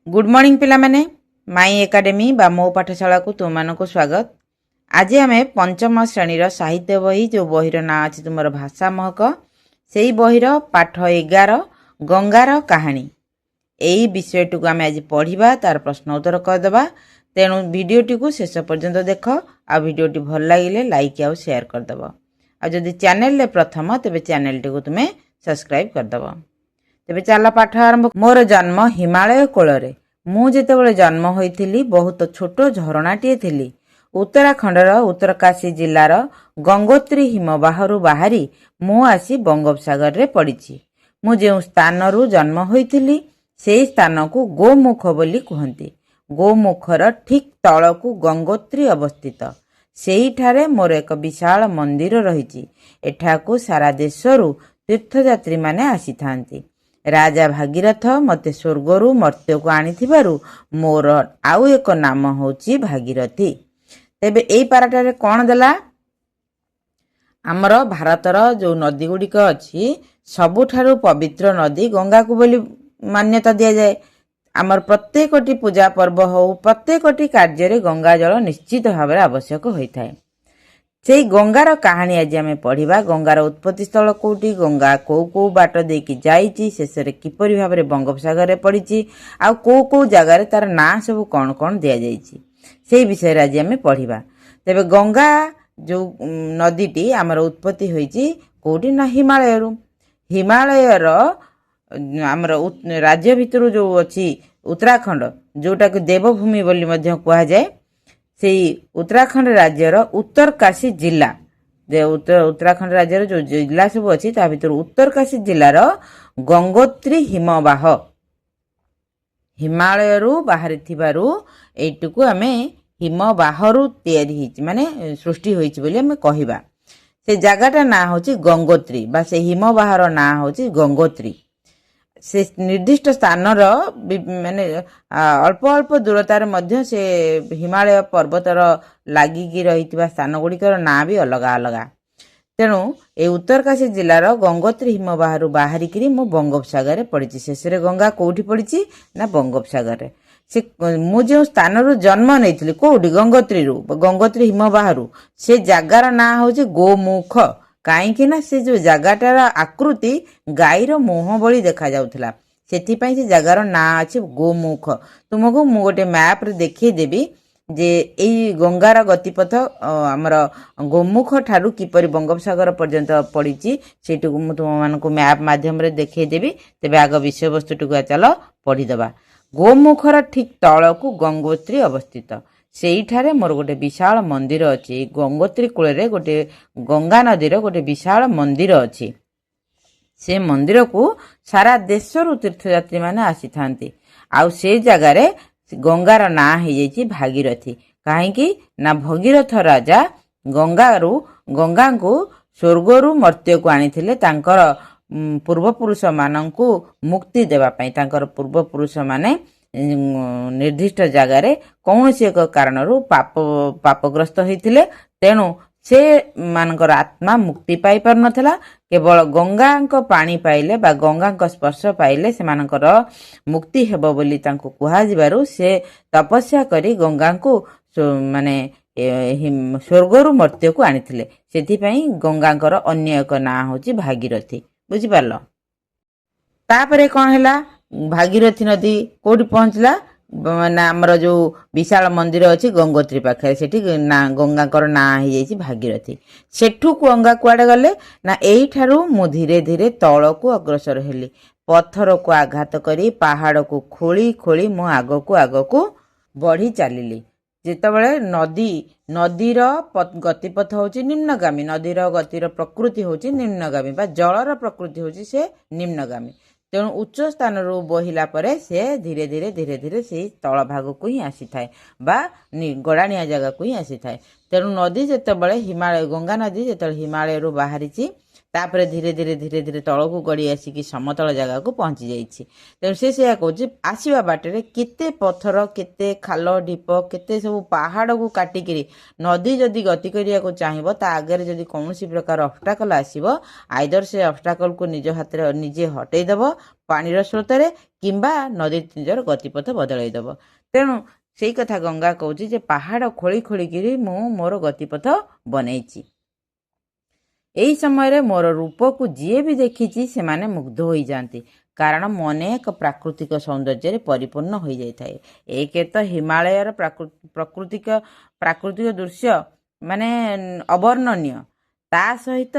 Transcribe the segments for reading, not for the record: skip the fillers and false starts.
Good morning पिला माने माई academy बा मो पाठशाला को तुम मानक स्वागत। आज आम पंचम श्रेणीर साहित्य बही जो बहीर ना अच्छी तुम भाषा महक से बहीर पाठ 11 गंगार कहानी यही विषयटी को आम आज पढ़ा तार प्रश्न उत्तर करदे। तेणु भिडटी को शेष पर्यंत देख आ भिडटी भल लगे लाइक आउ शेयर करदब। आदि चैनल प्रथम तेज चैनल टी को तुम्हें सब्सक्राइब करदब। तेबे चल पाठ आरंभ। मोर जन्म हिमालय कोଳରେ। मु जेतेबेले जन्म होइथिली बहुत छोट झरणाटीए थिली। उत्तराखंडर उत्तरकाशी जिल्लार गंगोत्री हिमबाहरु बाहरी मु आसी बंगोपसागर रे पड़िछि। मु जे स्थानरु जन्म होइथिली सेई स्थानकु गोमुख बोली कहंती। गोमुखर ठीक तळकु गंगोत्री अवस्थित। सेहीठारे मोर एक विशाल मंदिर रहिछि। एठाकु सारा देशरु तीर्थयात्री माने आसीथांती। राजा भागीरथ मते स्वर्गरु मर्त्य को आनी मोर आउ एक नाम होची भागीरथी। तेबे एई पाराटारे कौन देला आमर भारतर जो नदी गुड़िक अच्छी सबुठारु पवित्र नदी गंगा को बोली मान्यता दिया जाए। आमर प्रत्येकटी पूजा पर्व हो प्रत्येकटी कार्य गंगा जल निश्चित भाव आवश्यक होता है। से गंगार कहानी आज आम पढ़ा। गंगार उत्पत्ति स्थल कौटी, गंगा कौ कौ बाट देकी जाइछि, शेष रे किपरि भाव रे बंगोपसागर रे पड़िछि, आ कौ कौ जगार तार ना सब कौन कौन दिया जाइछि से विषय आज आम पढ़ा। तेबे गंगा जो नदीटी आमर उत्पत्ति होइछि कौटी ना हिमालय। हिमालयर आमर राज्य भितर जो अच्छी उत्तराखंड जोटा कि देवभूमि बोली मध्य कहा जाए, से उत्तराखंड राज्यर उत्तरकाशी जिला उत्तराखंड राज्यर जो जिला सब अच्छी ता भीतर उत्तरकाशी जिलार गंगोत्री हिमबाह हिमालयरू बाहरी थिबारु एटुकु आमे हिमबाहरु तैयारी होइछि माने सृष्टि होइछि बोली आमे कहिबा। से जगाटा ना होछि गंगोत्री बा से हिमबाहर ना होछि गंगोत्री। से निर्दिष्ट स्थानर माने अल्प अल्प दूरतार मध्य से हिमालय पर्वतर लागिकी रहिथिबा स्थान गुड़िकर ना भी अलग अलग। तेणु ए उत्तरकाशी जिलार गंगोत्री हिमबाहरु बाहरिकी मु बंगोपसागर पड़िछि। शेष रे गंगा कोठी पड़िछि ना बंगोपसागर। से मु जो स्थानरु जन्म नैथिली कोठी गंगोत्री हिमबाहरु से जगार ना होछि गोमुख। कहीं ना से जो जगाटार आकृति गाईर मुह भली देखा जाउथला सेथिपई से जगार ना अछि गोमुख। तुमको मु गोटे मैप रे देखि देबी जे एई गंगार गतिपथ हमर गोमुख ठारू किपरि बंगोपसागर पर्यंत पड़िछि सेटुकु मु तुम मानको मैप माध्यम रे देखि देबी। तेबे आग विषय वस्तुटुकु चलो पढ़ी दबा। गोमुखर ठीक तळकु गंगोत्री अवस्थित। सेईठारे मोर गोटे विशाल मंदिर अच्छी। गंगोत्री कूल गोटे गंगा नदीर गोटे विशाल मंदिर अच्छी। से मंदिर को सारा देशरु तीर्थयात्री माने आसी थांती। आउ से जगार गंगार ना हो जाइछि भागीरथी। कहीं ना भगीरथ राजा गंगा को स्वर्गरु मर्त्य को आनी तांकर पूर्वपुरुष मानंकु मुक्ति देवा पई। तांकर पूर्वपुरुष माने निर्दिष्ट जगार कौन सी एक कारण पापग्रस्त होते। तेणु से मानकर आत्मा मुक्ति पाई पार नथला। केवल गंगा पानी पाइले बा गंगा स्पर्श पाइले से मानकर मुक्ति हेबो बोली तांको कुहा जिबारु से तपस्या करी गंगा को माने स्वर्गरु मर्त्य को आनिथिले। सेथिपई गंगांकर अन्य एक ना होची भागीरथी। बुझी पारलो। तापरे कौन हैला भागीरथी नदी कोठी पहुंचला ना आमर जो विशाल मंदिर अच्छी गंगोत्री पाखे सेठी ना गंगाकर ना हो जाइछि भागीरथी। सेठू गंगा कुआडे गले ना एई ठारू मु धीरे धीरे तल को अग्रसर हेली। पत्थर को आघात करी पहाड़ को खोली खोली मु आगकू बढ़ी चलिली। जेतेबेले नदीर गतिपथ होची निम्नगामी। नदीर गतिर प्रकृति होची निम्नगामी बा जलर प्रकृति होची से निम्नगामी। तेणु उच्च स्थान बहिला परे से धीरे धीरे धीरे धीरे से तल भाग को ही आसी थाए बा गड़ाणिया जगह को ही आसी थाए। तेणु नदी जेतेबेले हिमालय गंगा नदी जेतेबेले हिमालय बाहरी ତାପରେ ଧୀରେ ଧୀରେ ଧୀରେ ଧୀରେ ତଳକୁ ଗଡ଼ି ଆସିକି ସମତଳ ଜାଗାକୁ ପହଞ୍ଚି ଯାଇଛି। ତେଣୁ ସେ ସେଇଆ କହୁଛି, ଆସିବା ବାଟରେ କେତେ ପଥର, କେତେ ଖାଲ ଢିପ, କେତେ ସବୁ ପାହାଡ଼କୁ କାଟିକିରି ନଦୀ ଯଦି ଗତି କରିବାକୁ ଚାହିଁବ, ତା ଆଗରେ ଯଦି କୌଣସି ପ୍ରକାର ଅବଷ୍ଟାକଲ ଆସିବ, ଆଇଦର ସେ ଅବଷ୍ଟାକଲକୁ ନିଜ ହାତରେ ନିଜେ ହଟେଇ ଦେବ ପାଣିର ସ୍ରୋତରେ, କିମ୍ବା ନଦୀ ନିଜର ଗତିପଥ ବଦଳାଇ ଦେବ। ତେଣୁ ସେଇ କଥା ଗଙ୍ଗା କହୁଛି ଯେ ପାହାଡ଼ ଖୋଳି ଖୋଳିକିରି ମୁଁ ମୋର ଗତିପଥ ବନେଇଛି। ଏହି ସମୟରେ ମୋର ରୂପକୁ ଯିଏ ବି ଦେଖିଛି ସେମାନେ ମୁଗ୍ଧ ହୋଇଯାଆନ୍ତି, କାରଣ ମୁଁ ଅନେକ ପ୍ରାକୃତିକ ସୌନ୍ଦର୍ଯ୍ୟରେ ପରିପୂର୍ଣ୍ଣ ହୋଇଯାଇଥାଏ। ଏକେ ତ ହିମାଳୟର ପ୍ରାକୃତିକ ଦୃଶ୍ୟ ମାନେ ଅବର୍ଣ୍ଣନୀୟ, ତା ସହିତ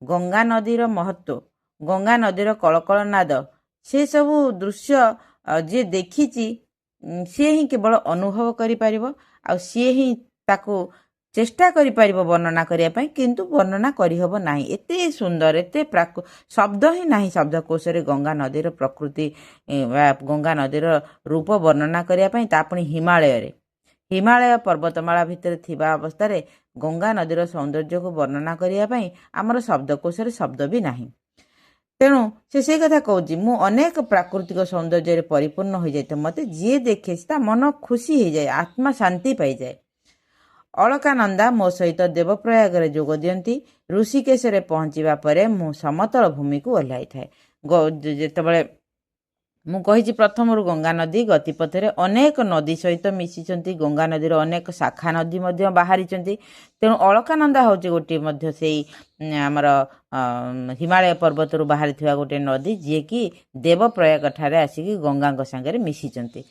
ଗଙ୍ଗା ନଦୀର ମହତ୍ତ୍ୱ, ଗଙ୍ଗା ନଦୀର କଳକଳନାଦ, ସେସବୁ ଦୃଶ୍ୟ ଯିଏ ଦେଖିଛି ସିଏ ହିଁ କେବଳ ଅନୁଭବ କରିପାରିବ, ଆଉ ସିଏ ହିଁ ତାକୁ ଚେଷ୍ଟା କରିପାରିବ ବର୍ଣ୍ଣନା କରିବା ପାଇଁ, କିନ୍ତୁ ବର୍ଣ୍ଣନା କରିହେବ ନାହିଁ। ଏତେ ସୁନ୍ଦର, ଏତେ ଶବ୍ଦ ହିଁ ନାହିଁ ଶବ୍ଦକୋଷରେ ଗଙ୍ଗା ନଦୀର ପ୍ରକୃତି ବା ଗଙ୍ଗା ନଦୀର ରୂପ ବର୍ଣ୍ଣନା କରିବା ପାଇଁ। ତା ପୁଣି ହିମାଳୟରେ, ହିମାଳୟ ପର୍ବତମାଳା ଭିତରେ ଥିବା ଅବସ୍ଥାରେ ଗଙ୍ଗା ନଦୀର ସୌନ୍ଦର୍ଯ୍ୟକୁ ବର୍ଣ୍ଣନା କରିବା ପାଇଁ ଆମର ଶବ୍ଦକୋଷରେ ଶବ୍ଦ ବି ନାହିଁ। ତେଣୁ ସେ ସେଇ କଥା କହୁଛି, ମୁଁ ଅନେକ ପ୍ରାକୃତିକ ସୌନ୍ଦର୍ଯ୍ୟରେ ପରିପୂର୍ଣ୍ଣ ହୋଇଯାଇଥାଏ, ମୋତେ ଯିଏ ଦେଖେ ତା ମନ ଖୁସି ହେଇଯାଏ, ଆତ୍ମା ଶାନ୍ତି ପାଇଯାଏ। ଅଳକାନନ୍ଦା ମୋ ସହିତ ଦେବପ୍ରୟାଗରେ ଯୋଗ ଦିଅନ୍ତି। ଋଷିକେଶରେ ପହଞ୍ଚିବା ପରେ ମୁଁ ସମତଳ ଭୂମିକୁ ଓହ୍ଲାଇଥାଏ। ଯେତେବେଳେ ମୁଁ କହିଛି ପ୍ରଥମରୁ ଗଙ୍ଗା ନଦୀ ଗତିପଥରେ ଅନେକ ନଦୀ ସହିତ ମିଶିଛନ୍ତି, ଗଙ୍ଗା ନଦୀର ଅନେକ ଶାଖା ନଦୀ ମଧ୍ୟ ବାହାରିଛନ୍ତି। ତେଣୁ ଅଳକାନନ୍ଦା ହେଉଛି ଗୋଟିଏ ମଧ୍ୟ ସେଇ ଆମର ହିମାଳୟ ପର୍ବତରୁ ବାହାରିଥିବା ଗୋଟିଏ ନଦୀ, ଯିଏକି ଦେବପ୍ରୟାଗ ଠାରେ ଆସିକି ଗଙ୍ଗାଙ୍କ ସାଙ୍ଗରେ ମିଶିଛନ୍ତି।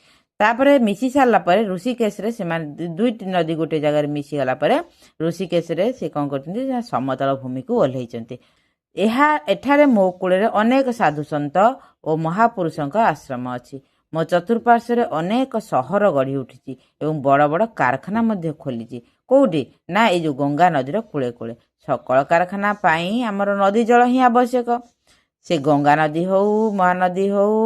ତାପରେ ମିଶି ସାରିଲା ପରେ ଋଷିକେଶରେ ସେମାନେ ଦୁଇଟି ନଦୀ ଗୋଟେ ଜାଗାରେ ମିଶିଗଲା ପରେ ଋଷିକେଶରେ ସେ କ'ଣ କରୁଛନ୍ତି, ସମତଳ ଭୂମିକୁ ଓହ୍ଲେଇଛନ୍ତି। ଏଠାରେ ମୋ କୂଳରେ ଅନେକ ସାଧୁସନ୍ଥ ଓ ମହାପୁରୁଷଙ୍କ ଆଶ୍ରମ ଅଛି। ମୋ ଚତୁଃପାର୍ଶ୍ୱରେ ଅନେକ ସହର ଗଢ଼ି ଉଠିଛି ଏବଂ ବଡ଼ ବଡ଼ କାରଖାନା ମଧ୍ୟ ଖୋଲିଛି। କେଉଁଠି ନା ଏଇ ଯେଉଁ ଗଙ୍ଗା ନଦୀର କୂଳେ କୂଳେ। କଳକାରଖାନା ପାଇଁ ଆମର ନଦୀ ଜଳ ହିଁ ଆବଶ୍ୟକ। ସେ ଗଙ୍ଗା ନଦୀ ହଉ, ମହାନଦୀ ହଉ,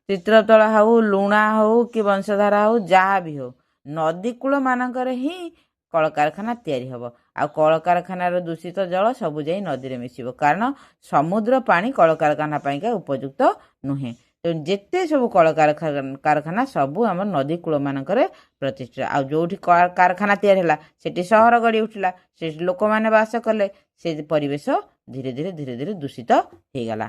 ଚିତ୍ରତୋଳା ହଉ, ଲୁଣା ହଉ କି ବଂଶଧାରା ହଉ, ଯାହା ବି ହଉ, ନଦୀ କୂଳ ମାନଙ୍କରେ ହିଁ କଳକାରଖାନା ତିଆରି ହେବ। ଆଉ କଳକାରଖାନାର ଦୂଷିତ ଜଳ ସବୁ ଯାଇ ନଦୀରେ ମିଶିବ, କାରଣ ସମୁଦ୍ର ପାଣି କଳକାରଖାନା ପାଇଁକା ଉପଯୁକ୍ତ ନୁହେଁ। ତେଣୁ ଯେତେ ସବୁ କଳକାରଖାନା ସବୁ ଆମର ନଦୀ କୂଳ ମାନଙ୍କରେ ପ୍ରତିଷ୍ଠିତ। ଆଉ ଯୋଉଠି କାରଖାନା ତିଆରି ହେଲା ସେଠି ସହର ଗଢ଼ି ଉଠିଲା, ସେଠି ଲୋକମାନେ ବାସ କଲେ, ସେ ପରିବେଶ ଧୀରେ ଧୀରେ ଧୀରେ ଧୀରେ ଦୂଷିତ ହେଇଗଲା।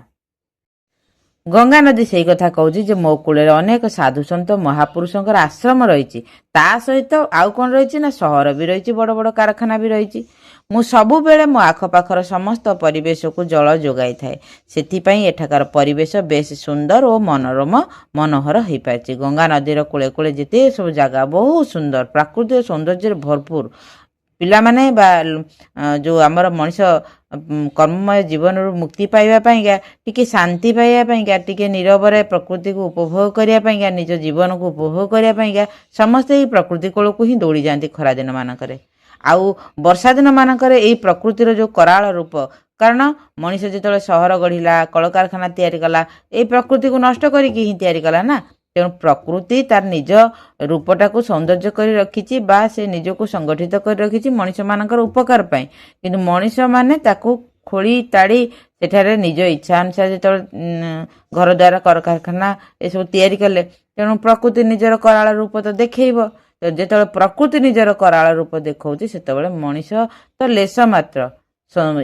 ଗଙ୍ଗା ନଦୀ ସେଇ କଥା କହୁଛି ଯେ ମୋ କୂଳରେ ଅନେକ ସାଧୁସନ୍ଥ ମହାପୁରୁଷଙ୍କର ଆଶ୍ରମ ରହିଛି, ତା ସହିତ ଆଉ କ'ଣ ରହିଛି ନା ସହର ବି ରହିଛି, ବଡ଼ ବଡ଼ କାରଖାନା ବି ରହିଛି। ମୁଁ ସବୁବେଳେ ମୋ ଆଖପାଖର ସମସ୍ତ ପରିବେଶକୁ ଜଳ ଯୋଗାଇଥାଏ, ସେଥିପାଇଁ ଏଠାକାର ପରିବେଶ ବେଶ ସୁନ୍ଦର ଓ ମନୋହର ହୋଇପାରିଛି। ଗଙ୍ଗା ନଦୀର କୂଳେ କୂଳେ ଯେତେ ସବୁ ଜାଗା ବହୁତ ସୁନ୍ଦର, ପ୍ରାକୃତିକ ସୌନ୍ଦର୍ଯ୍ୟରେ ଭରପୁର। ପିଲାମାନେ ବା ଯେଉଁ ଆମର ମଣିଷ କର୍ମମୟ ଜୀବନରୁ ମୁକ୍ତି ପାଇବା ପାଇଁକା, ଟିକେ ଶାନ୍ତି ପାଇବା ପାଇଁକା, ଟିକେ ନିରବରେ ପ୍ରକୃତିକୁ ଉପଭୋଗ କରିବା ପାଇଁକା, ନିଜ ଜୀବନକୁ ଉପଭୋଗ କରିବା ପାଇଁକା ସମସ୍ତେ ଏଇ ପ୍ରକୃତି କୂଳକୁ ହିଁ ଦୌଡ଼ି ଯାଆନ୍ତି ଖରାଦିନ ମାନଙ୍କରେ। ଆଉ ବର୍ଷା ଦିନ ମାନଙ୍କରେ ଏଇ ପ୍ରକୃତିର ଯେଉଁ କରାଳ ରୂପ, କାରଣ ମଣିଷ ଯେତେବେଳେ ସହର ଗଢ଼ିଲା, କଳକାରଖାନା ତିଆରି କଲା, ଏଇ ପ୍ରକୃତିକୁ ନଷ୍ଟ କରିକି ହିଁ ତିଆରି କଲା ନା। ତେଣୁ ପ୍ରକୃତି ତାର ନିଜ ରୂପଟାକୁ ସୌନ୍ଦର୍ଯ୍ୟ କରି ରଖିଛି ବା ସେ ନିଜକୁ ସଂଗଠିତ କରି ରଖିଛି ମଣିଷମାନଙ୍କର ଉପକାର ପାଇଁ, କିନ୍ତୁ ମଣିଷମାନେ ତାକୁ ଖୋଳି ତାଡ଼ି ସେଠାରେ ନିଜ ଇଚ୍ଛା ଅନୁସାରେ ଯେତେବେଳେ ଘରଦ୍ୱାର, କଳକାରଖାନା ଏସବୁ ତିଆରି କଲେ, ତେଣୁ ପ୍ରକୃତି ନିଜର କରାଳ ରୂପ ତ ଦେଖେଇବ। ଯେତେବେଳେ ପ୍ରକୃତି ନିଜର କରାଳ ରୂପ ଦେଖାଉଛି, ସେତେବେଳେ ମଣିଷ ତ ଲେଶ ମାତ୍ର,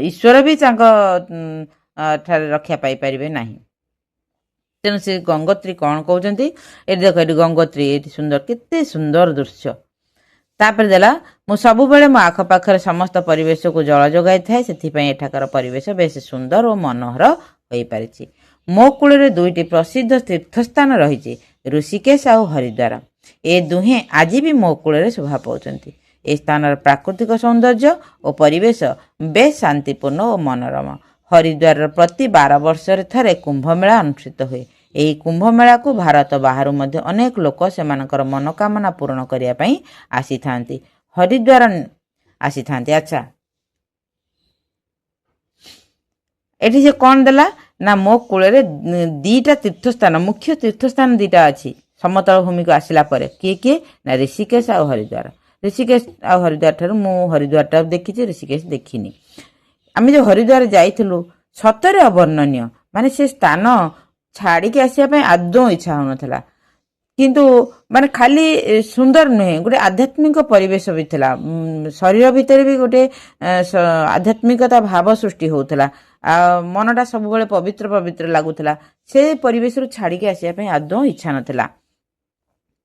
ଈଶ୍ୱର ବି ତାଙ୍କ ଠାରେ ରକ୍ଷା ପାଇପାରିବେ ନାହିଁ। ତେଣୁ ସେ ଗଙ୍ଗୋତ୍ରୀ କ'ଣ କହୁଛନ୍ତି, ଏଠି ଦେଖ, ଏଠି ଗଙ୍ଗୋତ୍ରୀ, ଏଠି ସୁନ୍ଦର, କେତେ ସୁନ୍ଦର ଦୃଶ୍ୟ। ତାପରେ ଦେଲା, ମୁଁ ସବୁବେଳେ ମୋ ଆଖପାଖରେ ସମସ୍ତ ପରିବେଶକୁ ଜଳ ଯୋଗାଇଥାଏ, ସେଥିପାଇଁ ଏଠାକାର ପରିବେଶ ବେଶ ସୁନ୍ଦର ଓ ମନୋହର ହୋଇପାରିଛି। ମୋ କୂଳରେ ଦୁଇଟି ପ୍ରସିଦ୍ଧ ତୀର୍ଥସ୍ଥାନ ରହିଛି, ଋଷିକେଶ ଆଉ ହରିଦ୍ୱାର। ଏ ଦୁହେଁ ଆଜି ବି ମୋ କୂଳରେ ଶୋଭା ପାଉଛନ୍ତି। ଏ ସ୍ଥାନର ପ୍ରାକୃତିକ ସୌନ୍ଦର୍ଯ୍ୟ ଓ ପରିବେଶ ବେଶ ଶାନ୍ତିପୂର୍ଣ୍ଣ ଓ ମନୋରମ। ହରିଦ୍ୱାରର ପ୍ରତି 12 ବର୍ଷରେ ଥରେ କୁମ୍ଭମେଳା ଅନୁଷ୍ଠିତ ହୁଏ। ଏହି କୁମ୍ଭମେଳାକୁ ଭାରତ ବାହାରୁ ମଧ୍ୟ ଅନେକ ଲୋକ ସେମାନଙ୍କର ମନୋକାମନା ପୂରଣ କରିବା ପାଇଁ ଆସିଥାନ୍ତି, ହରିଦ୍ୱାର ଆସିଥାନ୍ତି। ଆଚ୍ଛା, ଏଠି ସେ କ'ଣ ଦେଲା ନା ମୋ କୂଳରେ ଦିଟା ତୀର୍ଥସ୍ଥାନ, ମୁଖ୍ୟ ତୀର୍ଥସ୍ଥାନ ଦିଟା ଅଛି ସମତଳ ଭୂମିକୁ ଆସିଲା ପରେ। କିଏ କିଏ ନା ଋଷିକେଶ ଆଉ ହରିଦ୍ୱାର। ଋଷିକେଶ ଆଉ ହରିଦ୍ୱାର ଠାରୁ ମୁଁ ହରିଦ୍ୱାରଟା ଦେଖିଛି, ଋଷିକେଶ ଦେଖିନି। ଆମେ ଯେଉଁ ହରିଦ୍ୱାର ଯାଇଥିଲୁ, ସତରେ ଅବର୍ଣ୍ଣନୀୟ। ମାନେ ସେ ସ୍ଥାନ ଛାଡ଼ିକି ଆସିବା ପାଇଁ ଆଦୌ ଇଚ୍ଛା ହେଉନଥିଲା। କିନ୍ତୁ ମାନେ ଖାଲି ସୁନ୍ଦର ନୁହେଁ, ଗୋଟେ ଆଧ୍ୟାତ୍ମିକ ପରିବେଶ ବି ଥିଲା। ଶରୀର ଭିତରେ ବି ଗୋଟେ ଆଧ୍ୟାତ୍ମିକତା ଭାବ ସୃଷ୍ଟି ହେଉଥିଲା। ମନଟା ସବୁବେଳେ ପବିତ୍ର ପବିତ୍ର ଲାଗୁଥିଲା। ସେ ପରିବେଶରୁ ଛାଡ଼ିକି ଆସିବା ପାଇଁ ଆଦୌ ଇଚ୍ଛା ନଥିଲା।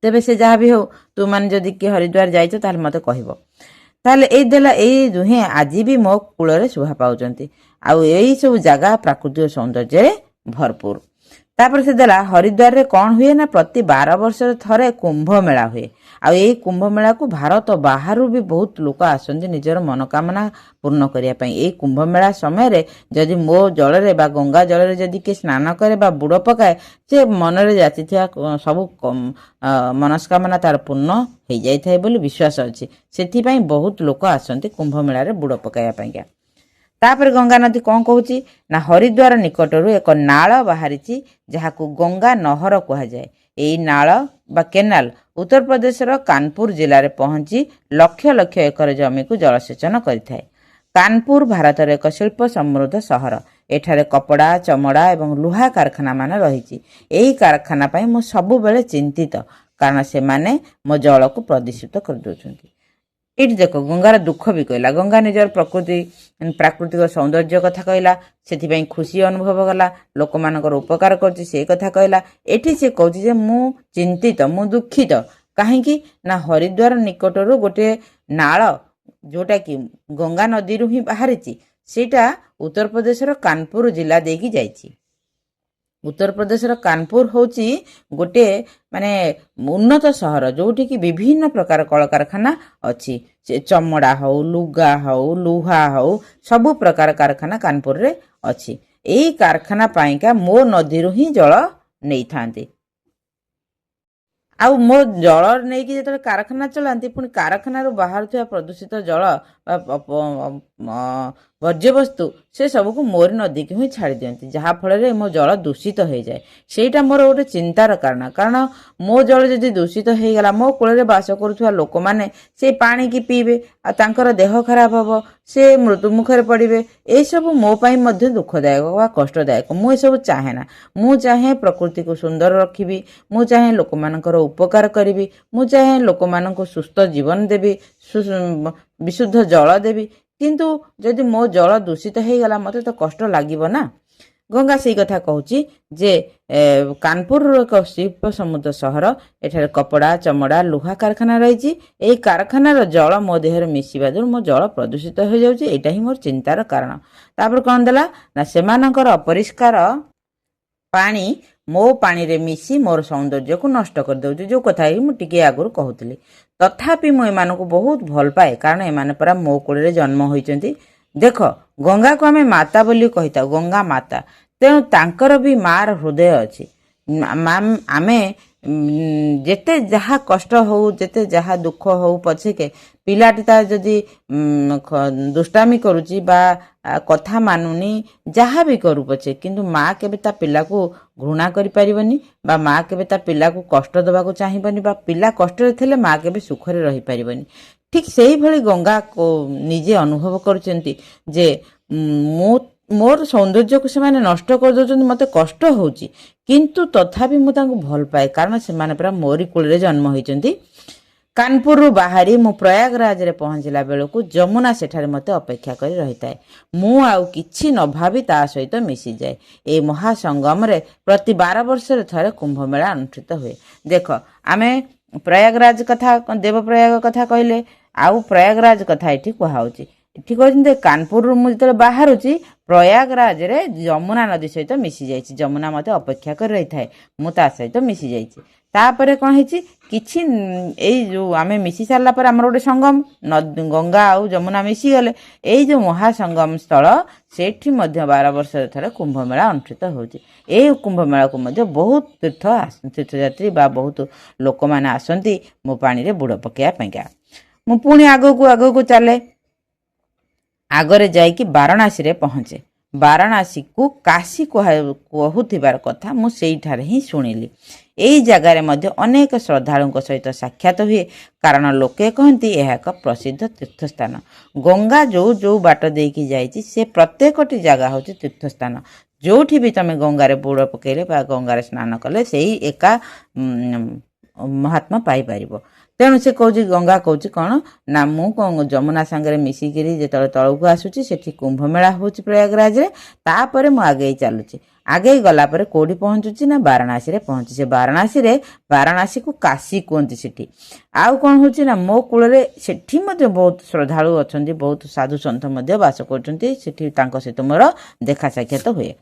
ତେବେ ସେ ଯାହା ବି ହେଉ, ତୁମାନେ ଯଦି କିଏ ହରିଦ୍ୱାର ଯାଇଛ ତାହେଲେ ମୋତେ କହିବ। ତାହେଲେ ଏଇ ଦୁହେଁ ଆଜି ବି ମୋ କୂଳରେ ଶୋଭା ପାଉଛନ୍ତି। ଆଉ ଏଇ ସବୁ ଜାଗା ପ୍ରାକୃତିକ ସୌନ୍ଦର୍ଯ୍ୟରେ ଭରପୁର। ତାପରେ ସେ ଦେଲା ହରିଦ୍ୱାରରେ କ'ଣ ହୁଏ ନା ପ୍ରତି 12 ବର୍ଷରେ ଥରେ କୁମ୍ଭ ମେଳା ହୁଏ। ଆଉ ଏଇ କୁମ୍ଭ ମେଳାକୁ ଭାରତ ବାହାରୁ ବି ବହୁତ ଲୋକ ଆସନ୍ତି ନିଜର ମନୋକାମନା ପୂର୍ଣ୍ଣ କରିବା ପାଇଁ। ଏଇ କୁମ୍ଭ ମେଳା ସମୟରେ ଯଦି ମୋ ଜଳରେ ବା ଗଙ୍ଗା ଜଳରେ ଯଦି କିଏ ସ୍ନାନ କରେ ବା ବୁଡ଼ ପକାଏ, ସେ ମନରେ ଯାଚିଥିବା ସବୁ ମନସ୍କାମନା ତାର ପୂର୍ଣ୍ଣ ହେଇଯାଇଥାଏ ବୋଲି ବିଶ୍ୱାସ ଅଛି। ସେଥିପାଇଁ ବହୁତ ଲୋକ ଆସନ୍ତି କୁମ୍ଭ ମେଳାରେ ବୁଡ଼ ପକାଇବା ପାଇଁକା। ତାପରେ ଗଙ୍ଗା ନଦୀ କ'ଣ କହୁଛି ନା ହରିଦ୍ୱାର ନିକଟରୁ ଏକ ନାଳ ବାହାରିଛି ଯାହାକୁ ଗଙ୍ଗା ନହର କୁହାଯାଏ। ଏହି ନାଳ ବା କେନାଲ ଉତ୍ତରପ୍ରଦେଶର କାନପୁର ଜିଲ୍ଲାରେ ପହଞ୍ଚି ଲକ୍ଷ ଲକ୍ଷ ଏକର ଜମିକୁ ଜଳସେଚନ କରିଥାଏ। କାନପୁର ଭାରତର ଏକ ଶିଳ୍ପ ସମୃଦ୍ଧ ସହର। ଏଠାରେ କପଡ଼ା, ଚମଡ଼ା ଏବଂ ଲୁହା କାରଖାନା ମାନ ରହିଛି। ଏହି କାରଖାନା ପାଇଁ ମୁଁ ସବୁବେଳେ ଚିନ୍ତିତ, କାରଣ ସେମାନେ ମୋ ଜଳକୁ ପ୍ରଦୂଷିତ କରିଦେଉଛନ୍ତି। ଏଇଠି ଦେଖ ଗଙ୍ଗାର ଦୁଃଖ ବି କହିଲା। ଗଙ୍ଗା ନିଜର ପ୍ରାକୃତିକ ସୌନ୍ଦର୍ଯ୍ୟ କଥା କହିଲା, ସେଥିପାଇଁ ଖୁସି ଅନୁଭବ କଲା, ଲୋକମାନଙ୍କର ଉପକାର କରୁଛି ସେଇ କଥା କହିଲା। ଏଠି ସେ କହୁଛି ଯେ ମୁଁ ଚିନ୍ତିତ, ମୁଁ ଦୁଃଖିତ। କାହିଁକି ନା ହରିଦ୍ୱାର ନିକଟରୁ ଗୋଟେ ନାଳ ଯୋଉଟାକି ଗଙ୍ଗା ନଦୀରୁ ହିଁ ବାହାରିଛି, ସେଇଟା ଉତ୍ତରପ୍ରଦେଶର କାନପୁର ଜିଲ୍ଲା ଦେଇକି ଯାଇଛି। ଉତ୍ତରପ୍ରଦେଶର କାନପୁର ହେଉଛି ଗୋଟେ ମାନେ ଉନ୍ନତ ସହର, ଯୋଉଠିକି ବିଭିନ୍ନ ପ୍ରକାର କଳକାରଖାନା ଅଛି। ସେ ଚମଡ଼ା ହଉ, ଲୁଗା ହଉ, ଲୁହା ହଉ, ସବୁ ପ୍ରକାର କାରଖାନା କାନପୁରରେ ଅଛି। ଏଇ କାରଖାନା ପାଇଁକା ମୋ ନଦୀରୁ ହିଁ ଜଳ ନେଇଥାନ୍ତି। ଆଉ ମୋ ଜଳ ନେଇକି ଯେତେବେଳେ କାରଖାନା ଚଳାନ୍ତି, ପୁଣି କାରଖାନାରୁ ବାହାରୁଥିବା ପ୍ରଦୂଷିତ ଜଳ ବା ବର୍ଜ୍ୟବସ୍ତୁ ସେ ସବୁକୁ ମୋରି ନଦୀକୁ ହିଁ ଛାଡ଼ି ଦିଅନ୍ତି, ଯାହାଫଳରେ ମୋ ଜଳ ଦୂଷିତ ହେଇଯାଏ। ସେଇଟା ମୋର ଗୋଟେ ଚିନ୍ତାର କାରଣ। କାରଣ ମୋ ଜଳ ଯଦି ଦୂଷିତ ହେଇଗଲା, ମୋ କୂଳରେ ବାସ କରୁଥିବା ଲୋକମାନେ ସେ ପାଣିକି ପିଇବେ, ଆଉ ତାଙ୍କର ଦେହ ଖରାପ ହେବ, ସେ ମୃତ୍ୟୁ ମୁଖରେ ପଡ଼ିବେ। ଏସବୁ ମୋ ପାଇଁ ମଧ୍ୟ ଦୁଃଖଦାୟକ ବା କଷ୍ଟଦାୟକ। ମୁଁ ଏସବୁ ଚାହେଁ ନା। ମୁଁ ଚାହେଁ ପ୍ରକୃତିକୁ ସୁନ୍ଦର ରଖିବି, ମୁଁ ଚାହେଁ ଲୋକମାନଙ୍କର ଉପକାର କରିବି, ମୁଁ ଚାହେଁ ଲୋକମାନଙ୍କୁ ସୁସ୍ଥ ଜୀବନ ଦେବି, ବିଶୁଦ୍ଧ ଜଳ ଦେବି। କିନ୍ତୁ ଯଦି ମୋ ଜଳ ଦୂଷିତ ହେଇଗଲା, ମୋତେ ତ କଷ୍ଟ ଲାଗିବ ନା। ଗଙ୍ଗା ସେଇ କଥା କହୁଛି ଯେ କାନପୁରର ଏକ ଶିଳ୍ପ ସମୃଦ୍ଧ ସହର। ଏଠାରେ କପଡ଼ା, ଚମଡ଼ା, ଲୁହା କାରଖାନା ରହିଛି। ଏହି କାରଖାନାର ଜଳ ମୋ ଦେହରେ ମିଶିବା ଯୋଗୁଁ ମୋ ଜଳ ପ୍ରଦୂଷିତ ହୋଇଯାଉଛି। ଏଇଟା ହିଁ ମୋର ଚିନ୍ତାର କାରଣ। ତାପରେ କ'ଣ ଦେଲା ନା ସେମାନଙ୍କର ଅପରିଷ୍କାର ପାଣି ମୋ ପାଣିରେ ମିଶି ମୋର ସୌନ୍ଦର୍ଯ୍ୟକୁ ନଷ୍ଟ କରିଦେଉଛି, ଯେଉଁ କଥା ମୁଁ ଟିକେ ଆଗରୁ କହୁଥିଲି। ତଥାପି ମୁଁ ଏମାନଙ୍କୁ ବହୁତ ଭଲ ପାଏ, କାରଣ ଏମାନେ ପରା ମୋ କୋଳରେ ଜନ୍ମ ହୋଇଛନ୍ତି। ଦେଖ, ଗଙ୍ଗାକୁ ଆମେ ମାତା ବୋଲି କହିଥାଉ, ଗଙ୍ଗା ମାତା। ତେଣୁ ତାଙ୍କର ବି ମାର ହୃଦୟ ଅଛି। ଆମେ ଯେତେ ଯାହା କଷ୍ଟ ହଉ, ଯେତେ ଯାହା ଦୁଃଖ ହଉ ପଛକେ, ପିଲାଟି ତାର ଯଦି ଦୁଷ୍ଟାମି କରୁଛି ବା କଥା ମାନୁନି, ଯାହା ବି କରୁ ପଛେ, କିନ୍ତୁ ମା କେବେ ତା ପିଲାକୁ ଘୃଣା କରିପାରିବନି ବା ମା କେବେ ତା ପିଲାକୁ କଷ୍ଟ ଦେବାକୁ ଚାହିଁବନି ବା ପିଲା କଷ୍ଟରେ ଥିଲେ ମା କେବେ ସୁଖରେ ରହିପାରିବନି। ଠିକ୍ ସେଇଭଳି ଗଙ୍ଗା ନିଜେ ଅନୁଭବ କରୁଛନ୍ତି ଯେ ମୋର ସୌନ୍ଦର୍ଯ୍ୟକୁ ସେମାନେ ନଷ୍ଟ କରିଦେଉଛନ୍ତି, ମୋତେ କଷ୍ଟ ହେଉଛି, କିନ୍ତୁ ତଥାପି ମୁଁ ତାଙ୍କୁ ଭଲ ପାଏ, କାରଣ ସେମାନେ ପୁରା ମୋରି କୂଳରେ ଜନ୍ମ ହୋଇଛନ୍ତି। କାନପୁରରୁ ବାହାରି ମୁଁ ପ୍ରୟାଗରାଜରେ ପହଞ୍ଚିଲା ବେଳକୁ ଯମୁନା ସେଠାରେ ମୋତେ ଅପେକ୍ଷା କରି ରହିଥାଏ। ମୁଁ ଆଉ କିଛି ନ ଭାବି ତା ସହିତ ମିଶିଯାଏ। ଏହି ମହାସଙ୍ଗମରେ ପ୍ରତି 12 ବର୍ଷରେ ଥରେ କୁମ୍ଭମେଳା ଅନୁଷ୍ଠିତ ହୁଏ। ଦେଖ, ଆମେ ପ୍ରୟାଗରାଜ କଥା, ଦେବପ୍ରୟାଗ କଥା କହିଲେ, ଆଉ ପ୍ରୟାଗରାଜ କଥା ଏଠି କୁହାହେଉଛି। ଏଠି କହୁଛନ୍ତି କାନପୁରରୁ ମୁଁ ଯେତେବେଳେ ବାହାରୁଛି, ପ୍ରୟାଗରାଜରେ ଯମୁନା ନଦୀ ସହିତ ମିଶି ଯାଇଛି। ଯମୁନା ମୋତେ ଅପେକ୍ଷା କରି ରହିଥାଏ, ମୁଁ ତା ସହିତ ମିଶି ଯାଇଛି। ତାପରେ କ'ଣ ହେଇଛି, କିଛି ଏଇ ଯେଉଁ ଆମେ ମିଶି ସାରିଲା ପରେ ଆମର ଗୋଟେ ସଙ୍ଗମ, ଗଙ୍ଗା ଆଉ ଯମୁନା ମିଶିଗଲେ ଏଇ ଯେଉଁ ମହାସଙ୍ଗମ ସ୍ଥଳ, ସେଠି ମଧ୍ୟ 12 ବର୍ଷରେ ଥରେ କୁମ୍ଭମେଳା ଅନୁଷ୍ଠିତ ହେଉଛି। ଏଇ କୁମ୍ଭମେଳାକୁ ମଧ୍ୟ ବହୁତ ତୀର୍ଥଯାତ୍ରୀ ବା ବହୁତ ଲୋକମାନେ ଆସନ୍ତି ମୋ ପାଣିରେ ବୁଡ଼ ପକାଇବା ପାଇଁକା। ମୁଁ ପୁଣି ଆଗକୁ ଚାଲେ। ଆଗରେ ଯାଇକି ବାରାଣାସୀରେ ପହଞ୍ଚେ। ବାରାଣାସୀକୁ କାଶୀ କହୁଥିବାର କଥା ମୁଁ ସେଇଠାରେ ହିଁ ଶୁଣିଲି। ଏହି ଜାଗାରେ ମଧ୍ୟ ଅନେକ ଶ୍ରଦ୍ଧାଳୁଙ୍କ ସହିତ ସାକ୍ଷାତ ହୁଏ, କାରଣ ଲୋକେ କହନ୍ତି ଏହା ଏକ ପ୍ରସିଦ୍ଧ ତୀର୍ଥସ୍ଥାନ। ଗଙ୍ଗା ଯେଉଁ ବାଟ ଦେଇକି ଯାଇଛି ସେ ପ୍ରତ୍ୟେକଟି ଜାଗା ହେଉଛି ତୀର୍ଥସ୍ଥାନ। ଯେଉଁଠି ବି ତମେ ଗଙ୍ଗାରେ ବୁଡ଼ ପକାଇଲେ ବା ଗଙ୍ଗାରେ ସ୍ନାନ କଲେ ସେଇ ଏକା ମହାତ୍ମା ପାଇପାରିବ। ତେଣୁ ସେ କହୁଛି, ଗଙ୍ଗା କହୁଛି କ'ଣ ନା, ମୁଁ ଯମୁନା ସାଙ୍ଗରେ ମିଶିକିରି ଯେତେବେଳେ ତଳକୁ ଆସୁଛି ସେଠି କୁମ୍ଭମେଳା ହେଉଛି ପ୍ରୟାଗରାଜରେ, ତାପରେ ମୁଁ ଆଗେଇ ଚାଲୁଛି। ଆଗେଇ ଗଲା ପରେ କେଉଁଠି ପହଞ୍ଚୁଛି ନା ବାରାଣାସୀରେ ପହଞ୍ଚୁଛି। ସେ ବାରାଣାସୀକୁ କାଶୀ କୁହନ୍ତି ସେଠି। ଆଉ କ'ଣ ହେଉଛି ନା ମୋ କୂଳରେ ସେଠି ମଧ୍ୟ ବହୁତ ଶ୍ରଦ୍ଧାଳୁ ଅଛନ୍ତି, ବହୁତ ସାଧୁ ସନ୍ଥ ମଧ୍ୟ ବାସ କରୁଛନ୍ତି। ସେଠି ତାଙ୍କ ସହିତ ମୋର ଦେଖା ସାକ୍ଷାତ ହୁଏ।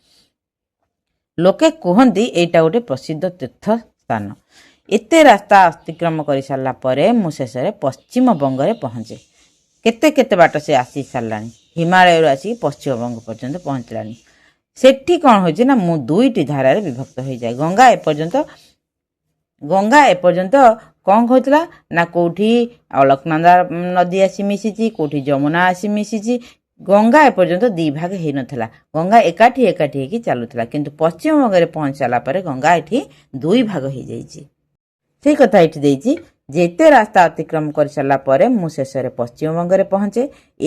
ଲୋକେ କୁହନ୍ତି ଏଇଟା ଗୋଟେ ପ୍ରସିଦ୍ଧ ତୀର୍ଥ ସ୍ଥାନ। ଏତେ ରାସ୍ତା ଅତିକ୍ରମ କରିସାରିଲା ପରେ ମୁଁ ଶେଷରେ ପଶ୍ଚିମବଙ୍ଗରେ ପହଞ୍ଚେ। କେତେ ବାଟ ସେ ଆସି ସାରିଲାଣି, ହିମାଳୟରୁ ଆସିକି ପଶ୍ଚିମବଙ୍ଗ ପର୍ଯ୍ୟନ୍ତ ପହଞ୍ଚିଲାଣି। ସେଠି କ'ଣ ହେଉଛି ନା ମୁଁ ଦୁଇଟି ଧାରାରେ ବିଭକ୍ତ ହୋଇଯାଏ। ଗଙ୍ଗା ଏପର୍ଯ୍ୟନ୍ତ କ'ଣ କହୁଥିଲା ନା କେଉଁଠି ଅଳକନନ୍ଦା ନଦୀ ଆସି ମିଶିଛି, କେଉଁଠି ଯମୁନା ଆସି ମିଶିଛି। ଗଙ୍ଗା ଏପର୍ଯ୍ୟନ୍ତ 2 ଭାଗ ହେଇନଥିଲା। ଗଙ୍ଗା ଏକାଠି ହେଇକି ଚାଲୁଥିଲା, କିନ୍ତୁ ପଶ୍ଚିମବଙ୍ଗରେ ପହଞ୍ଚି ସାରିଲା ପରେ ଗଙ୍ଗା ଏଠି 2 ଭାଗ ହେଇଯାଇଛି। ସେଇ କଥା ଏଠି ଦେଇଛି ଯେ ଏତେ ରାସ୍ତା ଅତିକ୍ରମ କରିସାରିଲା ପରେ ମୁଁ ଶେଷରେ ପଶ୍ଚିମବଙ୍ଗରେ ପହଞ୍ଚେ।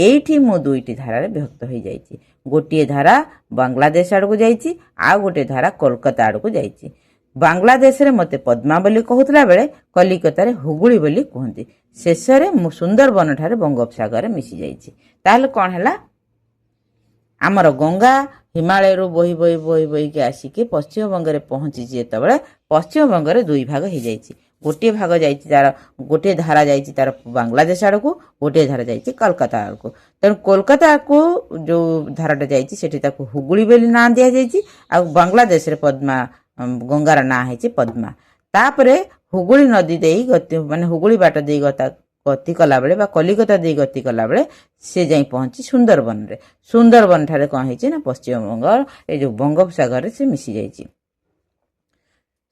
ଏଇଠି ମୁଁ 2ଟି ଧାରାରେ ବିଭକ୍ତ ହୋଇଯାଇଛି। ଗୋଟିଏ ଧାରା ବାଂଲାଦେଶ ଆଡ଼କୁ ଯାଇଛି, ଆଉ ଗୋଟିଏ ଧାରା କୋଲକାତା ଆଡ଼କୁ ଯାଇଛି। ବାଂଲାଦେଶରେ ମୋତେ ପଦ୍ମା ବୋଲି କହୁଥିଲା ବେଳେ କଲିକତାରେ ହୁଗୁଳି ବୋଲି କୁହନ୍ତି। ଶେଷରେ ମୁଁ ସୁନ୍ଦରବନ ଠାରେ ବଙ୍ଗୋପସାଗରରେ ମିଶି ଯାଇଛି। ତାହେଲେ କ'ଣ ହେଲା, ଆମର ଗଙ୍ଗା ହିମାଳୟରୁ ବୋହିକି ଆସିକି ପଶ୍ଚିମବଙ୍ଗରେ ପହଞ୍ଚିଛି। ଯେତେବେଳେ ପଶ୍ଚିମବଙ୍ଗରେ 2 ଭାଗ ହେଇଯାଇଛି। ଗୋଟିଏ ଭାଗ ଯାଇଛି ତାର, ଗୋଟିଏ ଧାରା ଯାଇଛି ତାର ବାଂଲାଦେଶ ଆଡ଼କୁ, ଗୋଟିଏ ଧାରା ଯାଇଛି କୋଲକାତା ଆଡ଼କୁ। ତେଣୁ କୋଲକାତାକୁ ଯେଉଁ ଧାରାଟା ଯାଇଛି ସେଠି ତାକୁ ହୁଗୁଳି ବୋଲି ନାଁ ଦିଆଯାଇଛି, ଆଉ ବାଂଲାଦେଶରେ ଗଙ୍ଗାର ନାଁ ହେଇଛି ପଦ୍ମା। ତାପରେ ହୁଗୁଳି ନଦୀ ଦେଇ ହୁଗୁଳି ବାଟ ଦେଇ ଗତି କଲାବେଳେ ବା କଲିକତା ଦେଇ ଗତି କଲାବେଳେ ସେ ଯାଇ ପହଞ୍ଚି ସୁନ୍ଦରବନରେ। ସୁନ୍ଦରବନ ଠାରେ କ'ଣ ହେଇଛି ନା ପଶ୍ଚିମବଙ୍ଗ ଏଇ ଯେଉଁ ବଙ୍ଗୋପସାଗରରେ ସେ ମିଶି ଯାଇଛି।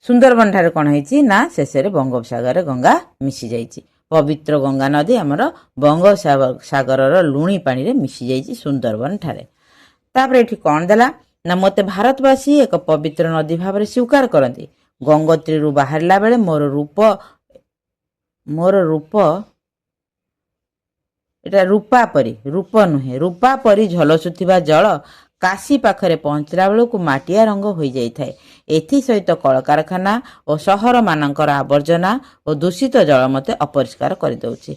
ସୁନ୍ଦରବନ ଠାରେ କ'ଣ ହେଇଛି ନା ଶେଷରେ ବଙ୍ଗୋପସାଗରରେ ଗଙ୍ଗା ମିଶି ଯାଇଛି। ପବିତ୍ର ଗଙ୍ଗା ନଦୀ ଆମର ବଙ୍ଗୋପସାଗରର ଲୁଣି ପାଣିରେ ମିଶି ଯାଇଛି ସୁନ୍ଦରବନ ଠାରେ। ତାପରେ ଏଠି କ'ଣ ଦେଲା ନା ମୋତେ ଭାରତବାସୀ ଏକ ପବିତ୍ର ନଦୀ ଭାବରେ ସ୍ୱୀକାର କରନ୍ତି। ଗଙ୍ଗୋତ୍ରୀରୁ ବାହାରିଲା ବେଳେ ମୋର ରୂପ ଏଟା ରୂପ ନୁହେଁ, ରୂପା ପରି ଝଲସୁଥିବା ଜଳ କାଶୀ ପାଖରେ ପହଞ୍ଚିଲା ବେଳକୁ ମାଟିଆ ରଙ୍ଗ ହୋଇଯାଇଥାଏ। ଏଥିସହିତ କଳକାରଖାନା ଓ ସହରମାନଙ୍କର ଆବର୍ଜନା ଓ ଦୂଷିତ ଜଳ ମୋତେ ଅପରିଷ୍କାର କରିଦେଉଛି।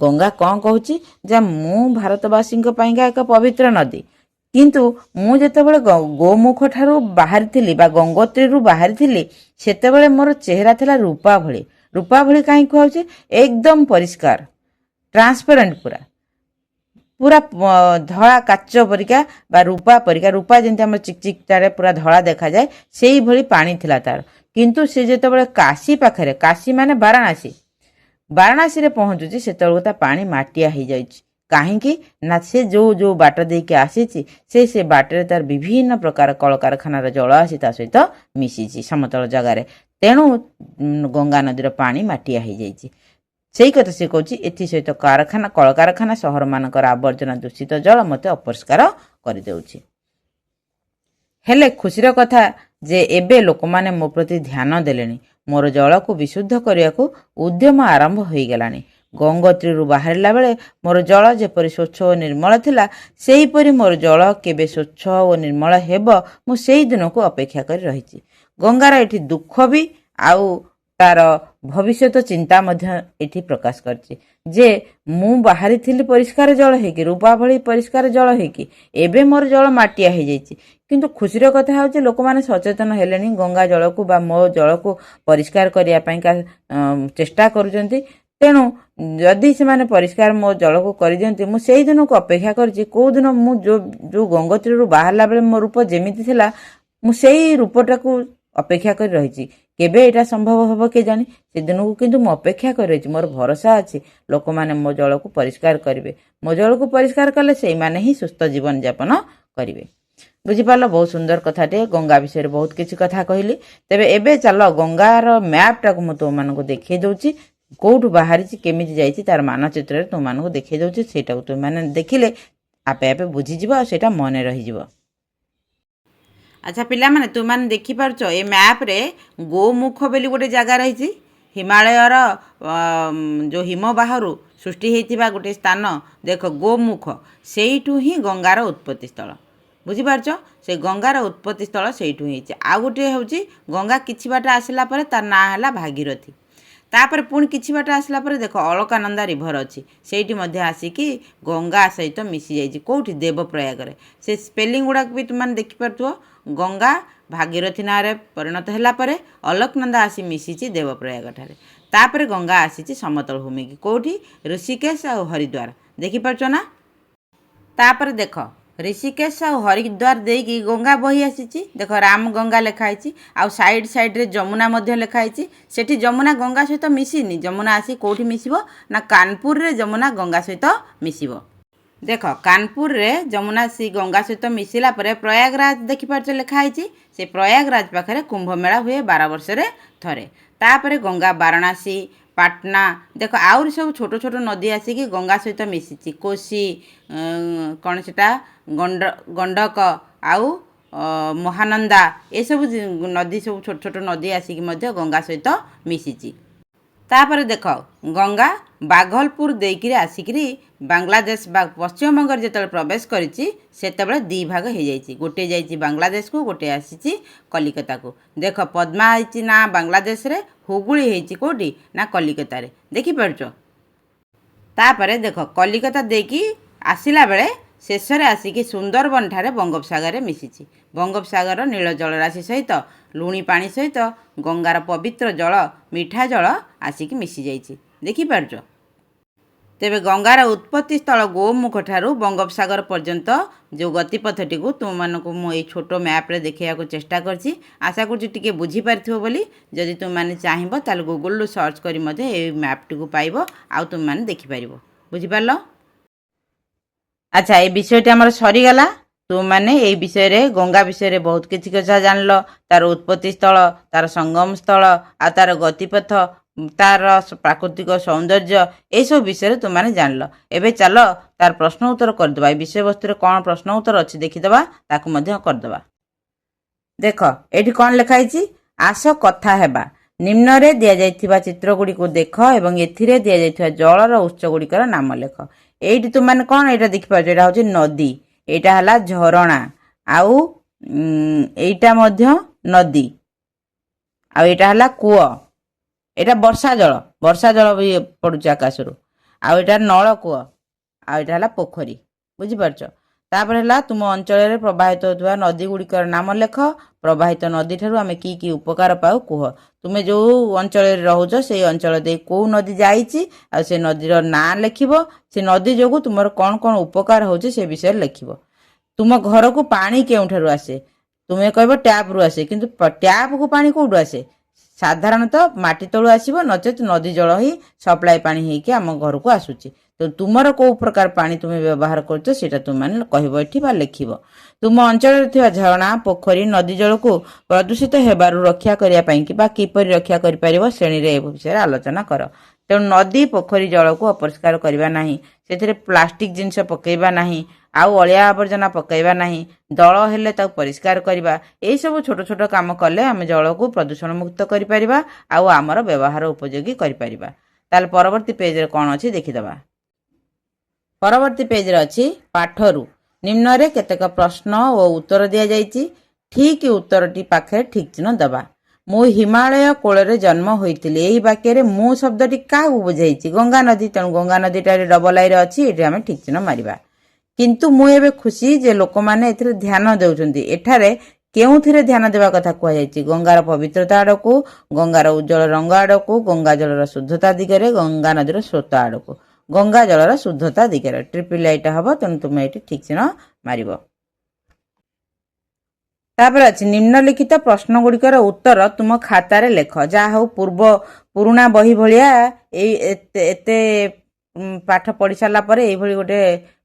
ଗଙ୍ଗା କ'ଣ କହୁଛି ଯେ ମୁଁ ଭାରତବାସୀଙ୍କ ପାଇଁକା ଏକ ପବିତ୍ର ନଦୀ, କିନ୍ତୁ ମୁଁ ଯେତେବେଳେ ଗୋମୁଖ ଠାରୁ ବାହାରିଥିଲି ବା ଗଙ୍ଗୋତ୍ରୀରୁ ବାହାରିଥିଲି ସେତେବେଳେ ମୋର ଚେହେରା ଥିଲା ରୂପା ଭଳି। ରୂପା ଭଳି କାହିଁ କୁହାଉଛି, ଏକଦମ ପରିଷ୍କାର, ଟ୍ରାନ୍ସପେରେଣ୍ଟ, ପୁରା ଧଳା କାଚ ପରିକା ବା ରୂପା ପରିକା। ରୂପା ଯେମିତି ଆମର ଚିକଚିକଟାରେ ପୁରା ଧଳା ଦେଖାଯାଏ ସେଇଭଳି ପାଣି ଥିଲା ତାର। କିନ୍ତୁ ସେ ଯେତେବେଳେ କାଶୀ ପାଖରେ, କାଶୀ ମାନେ ବାରାଣାସୀରେ ପହଞ୍ଚୁଛି ସେତେବେଳକୁ ତା ପାଣି ମାଟିଆ ହେଇଯାଇଛି। କାହିଁକି ନା ସେ ଯେଉଁ ବାଟ ଦେଇକି ଆସିଛି ସେ ବାଟରେ ତାର ବିଭିନ୍ନ ପ୍ରକାର କଳକାରଖାନାର ଜଳ ଆସି ତା ସହିତ ମିଶିଛି ସମତଳ ଜାଗାରେ। ତେଣୁ ଗଙ୍ଗା ନଦୀର ପାଣି ମାଟିଆ ହେଇଯାଇଛି। ସେଇ କଥା ସେ କହୁଛି, ଏଥିସହିତ କଳକାରଖାନା ସହରମାନଙ୍କର ଆବର୍ଜନା ଦୂଷିତ ଜଳ ମୋତେ ଅପରିଷ୍କାର କରିଦେଉଛି। ହେଲେ ଖୁସିର କଥା ଯେ ଏବେ ଲୋକମାନେ ମୋ ପ୍ରତି ଧ୍ୟାନ ଦେଲେଣି। ମୋର ଜଳକୁ ବିଶୁଦ୍ଧ କରିବାକୁ ଉଦ୍ୟମ ଆରମ୍ଭ ହୋଇଗଲାଣି। ଗଙ୍ଗୋତ୍ରୀରୁ ବାହାରିଲା ବେଳେ ମୋର ଜଳ ଯେପରି ସ୍ୱଚ୍ଛ ଓ ନିର୍ମଳ ଥିଲା, ସେହିପରି ମୋର ଜଳ କେବେ ସ୍ୱଚ୍ଛ ଓ ନିର୍ମଳ ହେବ ମୁଁ ସେଇ ଦିନକୁ ଅପେକ୍ଷା କରି ରହିଛି। ଗଙ୍ଗାର ଏଠି ଦୁଃଖ ବି ଆଉ ତାର ଭବିଷ୍ୟତ ଚିନ୍ତା ମଧ୍ୟ ଏଠି ପ୍ରକାଶ କରିଛି ଯେ ମୁଁ ବାହାରିଥିଲି ପରିଷ୍କାର ଜଳ ହେଇକି, ରୂପା ଭଳି ପରିଷ୍କାର ଜଳ ହେଇକି, ଏବେ ମୋର ଜଳ ମାଟିଆ ହେଇଯାଇଛି। କିନ୍ତୁ ଖୁସିର କଥା ହେଉଛି ଲୋକମାନେ ସଚେତନ ହେଲେଣି, ଗଙ୍ଗା ଜଳକୁ ବା ମୋ ଜଳକୁ ପରିଷ୍କାର କରିବା ପାଇଁକା ଚେଷ୍ଟା କରୁଛନ୍ତି। ତେଣୁ ଯଦି ସେମାନେ ପରିଷ୍କାର ମୋ ଜଳକୁ କରିଦିଅନ୍ତି, ମୁଁ ସେଇ ଦିନକୁ ଅପେକ୍ଷା କରିଛି। କେଉଁ ଦିନ ମୁଁ ଯେଉଁ ଗଙ୍ଗୋତ୍ରୀରୁ ବାହାରିଲା ବେଳେ ମୋ ରୂପ ଯେମିତି ଥିଲା ମୁଁ ସେଇ ରୂପଟାକୁ ଅପେକ୍ଷା କରି ରହିଛି। କେବେ ଏଇଟା ସମ୍ଭବ ହେବ କେଜାଣି, ସେଦିନକୁ କିନ୍ତୁ ମୁଁ ଅପେକ୍ଷା କରି ରହିଛି। ମୋର ଭରସା ଅଛି ଲୋକମାନେ ମୋ ଜଳକୁ ପରିଷ୍କାର କରିବେ। ମୋ ଜଳକୁ ପରିଷ୍କାର କଲେ ସେଇମାନେ ହିଁ ସୁସ୍ଥ ଜୀବନଯାପନ କରିବେ। ବୁଝିପାରିଲ, ବହୁତ ସୁନ୍ଦର କଥାଟେ। ଗଙ୍ଗା ବିଷୟରେ ବହୁତ କିଛି କଥା କହିଲି। ତେବେ ଏବେ ଚାଲ ଗଙ୍ଗାର ମ୍ୟାପ୍ଟାକୁ ମୁଁ ତୁମମାନଙ୍କୁ ଦେଖେଇ ଦେଉଛି। କେଉଁଠୁ ବାହାରିଛି, କେମିତି ଯାଇଛି, ତାର ମାନଚିତ୍ରରେ ତୁମମାନଙ୍କୁ ଦେଖେଇ ଦେଉଛି। ସେଇଟାକୁ ତୁମମାନେ ଦେଖିଲେ ଆପେ ଆପେ ବୁଝିଯିବ ଆଉ ସେଇଟା ମନେ ରହିଯିବ। ଆଚ୍ଛା ପିଲାମାନେ ତୁମାନେ ଦେଖିପାରୁଛ ଏ ମ୍ୟାପ୍ରେ ଗୋମୁଖ ବୋଲି ଗୋଟେ ଜାଗା ରହିଛି। ହିମାଳୟର ଯେଉଁ ହିମବାହରୁ ସୃଷ୍ଟି ହେଇଥିବା ଗୋଟେ ସ୍ଥାନ ଦେଖ ଗୋମୁଖ, ସେଇଠୁ ହିଁ ଗଙ୍ଗାର ଉତ୍ପତ୍ତି ସ୍ଥଳ। ବୁଝିପାରୁଛ, ସେ ଗଙ୍ଗାର ଉତ୍ପତ୍ତି ସ୍ଥଳ ସେଇଠୁ ହେଇଛି। ଆଉ ଗୋଟିଏ ହେଉଛି ଗଙ୍ଗା କିଛି ବାଟ ଆସିଲା ପରେ ତାର ନାଁ ହେଲା ଭାଗୀରଥୀ। ତାପରେ ପୁଣି କିଛି ବାଟ ଆସିଲା ପରେ ଦେଖ ଅଳକାନନ୍ଦା ରିଭର ଅଛି, ସେଇଠି ମଧ୍ୟ ଆସିକି ଗଙ୍ଗା ସହିତ ମିଶି ଯାଇଛି। କେଉଁଠି? ଦେବପ୍ରୟାଗରେ। ସେ ସ୍ପେଲିଂ ଗୁଡ଼ାକ ବି ତୁମାନେ ଦେଖିପାରୁଥିବ। ଗଙ୍ଗା ଭାଗୀରଥୀ ନାଁରେ ପରିଣତ ହେଲା ପରେ ଅଳକନନ୍ଦା ଆସି ମିଶିଛି ଦେବପ୍ରୟାଗଠାରେ। ତାପରେ ଗଙ୍ଗା ଆସିଛି ସମତଳ ଭୂମିକି। କେଉଁଠି? ଋଷିକେଶ ଆଉ ହରିଦ୍ୱାର। ଦେଖିପାରୁଛ ନା? ତାପରେ ଦେଖ ଋଷିକେଶ ଆଉ ହରିଦ୍ୱାର ଦେଇକି ଗଙ୍ଗା ବହି ଆସିଛି। ଦେଖ ରାମ ଗଙ୍ଗା ଲେଖା ହେଇଛି, ଆଉ ସାଇଡ଼୍ରେ ଯମୁନା ମଧ୍ୟ ଲେଖା ହେଇଛି। ସେଠି ଯମୁନା ଗଙ୍ଗା ସହିତ ମିଶିନି। ଯମୁନା ଆସି କେଉଁଠି ମିଶିବ ନା କାନପୁରରେ ଯମୁନା ଗଙ୍ଗା ସହିତ ମିଶିବ। ଦେଖ କାନପୁରରେ ଯମୁନା ସେ ଗଙ୍ଗା ସହିତ ମିଶିଲା ପରେ ପ୍ରୟାଗରାଜ ଦେଖିପାରୁଛ ଲେଖା ହେଇଛି। ସେ ପ୍ରୟାଗରାଜ ପାଖରେ କୁମ୍ଭମେଳା ହୁଏ 12 ବର୍ଷରେ ଥରେ। ତାପରେ ଗଙ୍ଗା ବାରାଣାସୀ, ପାଟନା, ଦେଖ ଆହୁରି ସବୁ ଛୋଟ ଛୋଟ ନଦୀ ଆସିକି ଗଙ୍ଗା ସହିତ ମିଶିଛି। କୋଶି, କ'ଣ ସେଟା ଗଣ୍ଡକ ଆଉ ମହାନନ୍ଦା, ଏସବୁ ନଦୀ ସବୁ ଛୋଟ ଛୋଟ ନଦୀ ଆସିକି ମଧ୍ୟ ଗଙ୍ଗା ସହିତ ମିଶିଛି। ତାପରେ ଦେଖ ଗଙ୍ଗା ବାଘଲପୁର ଦେଇକିରି ଆସିକିରି ବାଂଲାଦେଶ ବା ପଶ୍ଚିମବଙ୍ଗରେ ଯେତେବେଳେ ପ୍ରବେଶ କରିଛି ସେତେବେଳେ 2 ଭାଗ ହେଇଯାଇଛି। ଗୋଟିଏ ଯାଇଛି ବାଂଲାଦେଶକୁ, ଗୋଟିଏ ଆସିଛି କଲିକତାକୁ। ଦେଖ ପଦ୍ମା ହେଇଛି ନା ବାଂଲାଦେଶରେ, ହୁଗୁଳି ହେଇଛି କେଉଁଠି ନା କଲିକତାରେ। ଦେଖିପାରୁଛ? ତାପରେ ଦେଖ କଲିକତା ଦେଇକି ଆସିଲା ବେଳେ ଶେଷରେ ଆସିକି ସୁନ୍ଦରବନଠାରେ ବଙ୍ଗୋପସାଗରରେ ମିଶିଛି। ବଙ୍ଗୋପସାଗରର ନୀଳ ଜଳରାଶି ସହିତ ଲୁଣି ପାଣି ସହିତ ଗଙ୍ଗାର ପବିତ୍ର ଜଳ, ମିଠା ଜଳ ଆସିକି ମିଶିଯାଇଛି। ଦେଖିପାରୁଛ? ତେବେ ଗଙ୍ଗାର ଉତ୍ପତ୍ତି ସ୍ଥଳ ଗୋମୁଖଠାରୁ ବଙ୍ଗୋପସାଗର ପର୍ଯ୍ୟନ୍ତ ଯେଉଁ ଗତିପଥଟିକୁ ତୁମମାନଙ୍କୁ ମୁଁ ଏଇ ଛୋଟ ମ୍ୟାପ୍ରେ ଦେଖାଇବାକୁ ଚେଷ୍ଟା କରିଛି। ଆଶା କରୁଛି ଟିକେ ବୁଝିପାରିଥିବ ବୋଲି। ଯଦି ତୁମମାନେ ଚାହିଁବ ତାହେଲେ ଗୁଗୁଲରୁ ସର୍ଚ୍ଚ କରି ମଧ୍ୟ ଏଇ ମ୍ୟାପ୍ଟିକୁ ପାଇବ, ଆଉ ତୁମମାନେ ଦେଖିପାରିବ। ବୁଝିପାରିଲ? ଆଚ୍ଛା, এই বিষয়টি আমার সরিগলা। ତୁମମାନେ এই ବିଷୟରେ ଗଙ୍ଗା ବିଷୟରେ ବହୁତ କିଛି କଥା ଜାଣିଲ। ତାର ଉତ୍ପତ୍ତି ସ୍ଥଳ, ତାର ସଙ୍ଗମ ସ୍ଥଳ, ଆଉ ତାର ଗତିପଥ, ତାର ପ୍ରାକୃତିକ ସୌନ୍ଦର୍ଯ୍ୟ, ଏଇସବୁ ବିଷୟରେ ତୁମମାନେ ଜାଣିଲ। ଏବେ ଚାଲ ତାର ପ୍ରଶ୍ନ ଉତ୍ତର କରିଦେବା। এই ବିଷୟବସ୍ତୁରେ କ'ଣ ପ୍ରଶ୍ନ ଉତ୍ତର ଅଛି ଦେଖିଦେବା, ତାକୁ ମଧ୍ୟ କରିଦେବା। ଦେଖ ଏଠି କ'ଣ ଲେଖା ହେଇଛି? ଆସ କଥା ହେବା। ନିମ୍ନରେ ଦିଆଯାଇଥିବା ଚିତ୍ରଗୁଡ଼ିକୁ ଦେଖ ଏବଂ ଏଥିରେ ଦିଆଯାଇଥିବା ଜଳର ଉତ୍ସଗୁଡ଼ିକର ନାମ ଲେଖ। ଏଇଠି ତୁମମାନେ କ'ଣ ଏଇଟା ଦେଖିପାରୁଛ? ଏଇଟା ହେଉଛି ନଦୀ, ଏଇଟା ହେଲା ଝରଣା, ଆଉ ଏଇଟା ମଧ୍ୟ ନଦୀ, ଆଉ ଏଇଟା ହେଲା କୂଅ। ଏଇଟା ବର୍ଷା ଜଳ ବି ପଡ଼ୁଛି ଆକାଶରୁ, ଆଉ ଏଇଟା ନଳକୂଅ, ଆଉ ଏଇଟା ହେଲା ପୋଖରୀ। ବୁଝିପାରୁଛ? ତାପରେ ହେଲା ତୁମ ଅଞ୍ଚଳରେ ପ୍ରବାହିତ ହେଉଥିବା ନଦୀ ଗୁଡ଼ିକର ନାମ ଲେଖ। ପ୍ରବାହିତ ନଦୀଠାରୁ ଆମେ କି କି ଉପକାର ପାଉ କୁହ। ତୁମେ ଯେଉଁ ଅଞ୍ଚଳରେ ରହୁଛ ସେଇ ଅଞ୍ଚଳ ଦେଇ କେଉଁ ନଦୀ ଯାଇଛି ଆଉ ସେ ନଦୀର ନାଁ ଲେଖିବ। ସେ ନଦୀ ଯୋଗୁଁ ତୁମର କ'ଣ କ'ଣ ଉପକାର ହେଉଛି ସେ ବିଷୟରେ ଲେଖିବ। ତୁମ ଘରକୁ ପାଣି କେଉଁଠାରୁ ଆସେ? ତୁମେ କହିବ ଟ୍ୟାପ୍ରୁ ଆସେ, କିନ୍ତୁ ଟ୍ୟାପ୍କୁ ପାଣି କେଉଁଠୁ ଆସେ? ସାଧାରଣତଃ ମାଟି ତଳୁ ଆସିବ, ନଚେତ୍ ନଦୀ ଜଳ ହିଁ ସପ୍ଲାଏ ପାଣି ହେଇକି ଆମ ଘରକୁ ଆସୁଛି। ତ ତୁମର କେଉଁ ପ୍ରକାର ପାଣି ତୁମେ ବ୍ୟବହାର କରୁଛ ସେଇଟା ତୁମମାନେ କହିବ ଏଠି ବା ଲେଖିବ। ତୁମ ଅଞ୍ଚଳରେ ଥିବା ଝରଣା, ପୋଖରୀ, ନଦୀ ଜଳକୁ ପ୍ରଦୂଷିତ ହେବାରୁ ରକ୍ଷା କରିବା ପାଇଁ କିମ୍ବା କିପରି ରକ୍ଷା କରିପାରିବ ଶ୍ରେଣୀରେ ଏ ବିଷୟରେ ଆଲୋଚନା କର। ତେଣୁ ନଦୀ, ପୋଖରୀ ଜଳକୁ ଅପରିଷ୍କାର କରିବା ନାହିଁ, ସେଥିରେ ପ୍ଲାଷ୍ଟିକ୍ ଜିନିଷ ପକାଇବା ନାହିଁ, ଆଉ ଅଳିଆ ଆବର୍ଜନା ପକାଇବା ନାହିଁ, ଦଳ ହେଲେ ତାକୁ ପରିଷ୍କାର କରିବା। ଏହିସବୁ ଛୋଟ ଛୋଟ କାମ କଲେ ଆମେ ଜଳକୁ ପ୍ରଦୂଷଣ ମୁକ୍ତ କରିପାରିବା ଆଉ ଆମର ବ୍ୟବହାର ଉପଯୋଗୀ କରିପାରିବା। ତାହେଲେ ପରବର୍ତ୍ତୀ ପେଜରେ କ'ଣ ଅଛି ଦେଖିଦେବା। ପରବର୍ତ୍ତୀ ପେଜରେ ଅଛି ପାଠରୁ ନିମ୍ନରେ କେତେକ ପ୍ରଶ୍ନ ଓ ଉତ୍ତର ଦିଆଯାଇଛି। ଠିକ୍ ଉତ୍ତରଟି ପାଖରେ ଠିକ୍ ଚିହ୍ନ ଦେବା। ମୁଁ ହିମାଳୟ କୋଳରେ ଜନ୍ମ ହୋଇଥିଲି। ଏହି ବାକ୍ୟରେ ମୁଁ ଶବ୍ଦଟି କାହାକୁ ବୁଝାଇଛି? ଗଙ୍ଗା ନଦୀ। ତେଣୁ ଗଙ୍ଗା ନଦୀଟା ଡବଲ ଆଇରେ ଅଛି, ଏଠି ଆମେ ଠିକ୍ ଚିହ୍ନ ମାରିବା। କିନ୍ତୁ ମୁଁ ଏବେ ଖୁସି ଯେ ଲୋକମାନେ ଏଥିରେ ଧ୍ୟାନ ଦେଉଛନ୍ତି। ଏଠାରେ କେଉଁଥିରେ ଧ୍ୟାନ ଦେବା କଥା କୁହାଯାଇଛି? ଗଙ୍ଗାର ପବିତ୍ରତା ଆଡ଼କୁ, ଗଙ୍ଗାର ଉଜ୍ଜଳ ରଙ୍ଗ ଆଡ଼କୁ, ଗଙ୍ଗା ଜଳର ଶୁଦ୍ଧତା ଦିଗରେ, ଗଙ୍ଗା ନଦୀର ସ୍ରୋତ ଆଡ଼କୁ। ଗଙ୍ଗା ଜଳର ଶୁଦ୍ଧତା ଦିଗରେ ଟ୍ରିପଲ୍ ଆଇଟା ହେବ, ତେଣୁ ତୁମେ ଏଠି ଠିକ୍ ଚିହ୍ନ ମାରିବ। ତାପରେ ଅଛି ନିମ୍ନଲିଖିତ ପ୍ରଶ୍ନ ଗୁଡ଼ିକର ଉତ୍ତର ତୁମ ଖାତାରେ ଲେଖ। ଯାହା ହଉ ପୁରୁଣା ବହି ଭଳିଆ ଏତେ ପାଠ ପଢ଼ି ସାରିଲା ପରେ ଏଇଭଳି ଗୋଟେ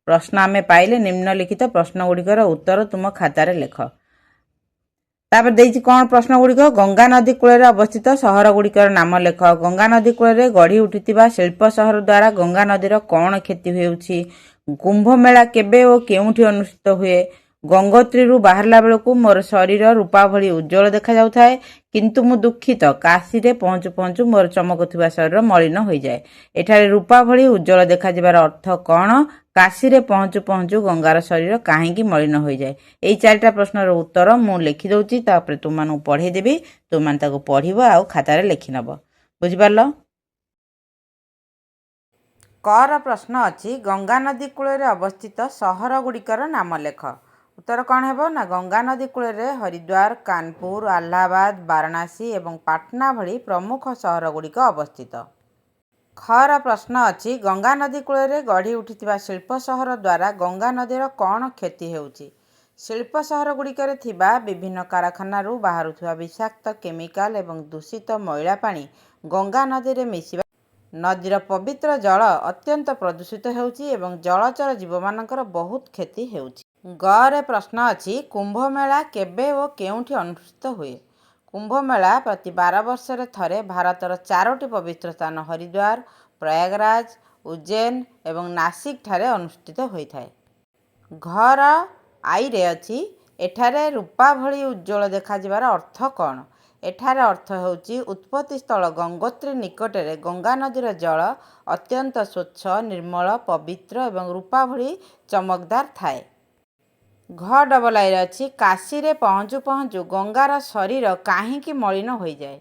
ପ୍ରଶ୍ନ ଆମେ ପାଇଲେ। ନିମ୍ନଲିଖିତ ପ୍ରଶ୍ନ ଗୁଡ଼ିକର ଉତ୍ତର ତୁମ ଖାତାରେ ଲେଖ। ତାପରେ ଦେଇଛି କ'ଣ ପ୍ରଶ୍ନ ଗୁଡ଼ିକ? ଗଙ୍ଗା ନଦୀ କୂଳରେ ଅବସ୍ଥିତ ସହର ଗୁଡ଼ିକର ନାମ ଲେଖ। ଗଙ୍ଗା ନଦୀ କୂଳରେ ଗଢ଼ି ଉଠିଥିବା ଶିଳ୍ପ ସହର ଦ୍ୱାରା ଗଙ୍ଗା ନଦୀର କ'ଣ କ୍ଷତି ହେଉଛି? କୁମ୍ଭମେଳା କେବେ ଓ କେଉଁଠି ଅନୁଷ୍ଠିତ ହୁଏ? ଗଙ୍ଗୋତ୍ରୀରୁ ବାହାରିଲା ବେଳକୁ ମୋର ଶରୀର ରୂପା ଭଳି ଉଜ୍ଜଳ ଦେଖାଯାଉଥାଏ, କିନ୍ତୁ ମୁଁ ଦୁଃଖିତ। କାଶୀରେ ପହଞ୍ଚୁ ପହଞ୍ଚୁ ମୋର ଚମକୁଥିବା ଶରୀର ମଳିନ ହୋଇଯାଏ। ଏଠାରେ ରୂପା ଭଳି ଉଜ୍ଜଳ ଦେଖାଯିବାର ଅର୍ଥ କ'ଣ? କାଶୀରେ ପହଞ୍ଚୁ ପହଞ୍ଚୁ ଗଙ୍ଗାର ଶରୀର କାହିଁକି ମଳିନ ହୋଇଯାଏ? ଏଇ 4ଟା ପ୍ରଶ୍ନର ଉତ୍ତର ମୁଁ ଲେଖିଦେଉଛି, ତାପରେ ତୁମମାନଙ୍କୁ ପଢ଼େଇଦେବି। ତୁମମାନେ ତାକୁ ପଢ଼ିବ ଆଉ ଖାତାରେ ଲେଖିନେବ। ବୁଝିପାରିଲ? କର ପ୍ରଶ୍ନ ଅଛି, ଗଙ୍ଗା ନଦୀ କୂଳରେ ଅବସ୍ଥିତ ସହରଗୁଡ଼ିକର ନାମ ଲେଖ। ଉତ୍ତର କ'ଣ ହେବ ନା ଗଙ୍ଗା ନଦୀ କୂଳରେ ହରିଦ୍ୱାର, କାନପୁର, ଆହ୍ଲାବାଦ, ବାରାଣାସୀ ଏବଂ ପାଟନା ଭଳି ପ୍ରମୁଖ ସହରଗୁଡ଼ିକ ଅବସ୍ଥିତ। ଖର ପ୍ରଶ୍ନ ଅଛି, ଗଙ୍ଗା ନଦୀ କୂଳରେ ଗଢ଼ି ଉଠିଥିବା ଶିଳ୍ପ ସହର ଦ୍ୱାରା ଗଙ୍ଗା ନଦୀର କ'ଣ କ୍ଷତି ହେଉଛି? ଶିଳ୍ପ ସହରଗୁଡ଼ିକରେ ଥିବା ବିଭିନ୍ନ କାରଖାନାରୁ ବାହାରୁଥିବା ବିଷାକ୍ତ କେମିକାଲ ଏବଂ ଦୂଷିତ ମଇଳା ପାଣି ଗଙ୍ଗା ନଦୀରେ ମିଶିବା ନଦୀର ପବିତ୍ର ଜଳ ଅତ୍ୟନ୍ତ ପ୍ରଦୂଷିତ ହେଉଛି ଏବଂ ଜଳଚର ଜୀବମାନଙ୍କର ବହୁତ କ୍ଷତି ହେଉଛି। ଗରେ ପ୍ରଶ୍ନ ଅଛି, କୁମ୍ଭମେଳା କେବେ ଓ କେଉଁଠି ଅନୁଷ୍ଠିତ ହୁଏ? କୁମ୍ଭମେଳା ପ୍ରତି 12 ବର୍ଷରେ ଥରେ ଭାରତର 4ଟି ପବିତ୍ର ସ୍ଥାନ ହରିଦ୍ୱାର, ପ୍ରୟାଗରାଜ, ଉଜ୍ଜୈନ ଏବଂ ନାସିକ ଠାରେ ଅନୁଷ୍ଠିତ ହୋଇଥାଏ। ଘର ଆଇରେ ଅଛି, ଏଠାରେ ରୂପା ଭଳି ଉଜ୍ଜଳ ଦେଖାଯିବାର ଅର୍ଥ କ'ଣ? ଏଠାରେ ଅର୍ଥ ହେଉଛି ଉତ୍ପତ୍ତି ସ୍ଥଳ ଗଙ୍ଗୋତ୍ରୀ ନିକଟରେ ଗଙ୍ଗା ନଦୀର ଜଳ ଅତ୍ୟନ୍ତ ସ୍ୱଚ୍ଛ, ନିର୍ମଳ, ପବିତ୍ର ଏବଂ ରୂପା ଭଳି ଚମକଦାର ଥାଏ। ଘ ଡବଲ ଆଇରେ ଅଛି, କାଶୀରେ ପହଞ୍ଚୁ ପହଞ୍ଚୁ ଗଙ୍ଗାର ଶରୀର କାହିଁକି ମଳିନ ହୋଇଯାଏ?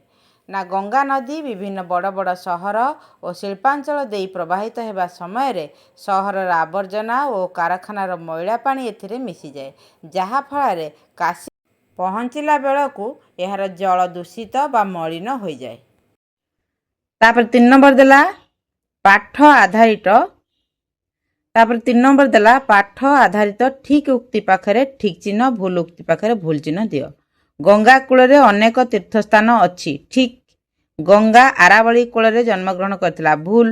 ନା ଗଙ୍ଗା ନଦୀ ବିଭିନ୍ନ ବଡ଼ ବଡ଼ ସହର ଓ ଶିଳ୍ପାଞ୍ଚଳ ଦେଇ ପ୍ରବାହିତ ହେବା ସମୟରେ ସହରର ଆବର୍ଜନା ଓ କାରଖାନାର ମଇଳା ପାଣି ଏଥିରେ ମିଶିଯାଏ, ଯାହାଫଳରେ କାଶୀ ପହଞ୍ଚିଲା ବେଳକୁ ଏହାର ଜଳ ଦୂଷିତ ବା ମଳିନ ହୋଇଯାଏ। ତାପରେ 3 ନମ୍ବର ଦେଲା ପାଠ ଆଧାରିତ ଠିକ୍ ଉକ୍ତି ପାଖରେ ଠିକ୍ ଚିହ୍ନ, ଭୁଲ ଉକ୍ତି ପାଖରେ ଭୁଲ ଚିହ୍ନ ଦିଅ। ଗଙ୍ଗା କୂଳରେ ଅନେକ ତୀର୍ଥସ୍ଥାନ ଅଛି, ଠିକ୍। ଗଙ୍ଗା ଆରାବଳୀ କୂଳରେ ଜନ୍ମଗ୍ରହଣ କରିଥିଲା, ଭୁଲ।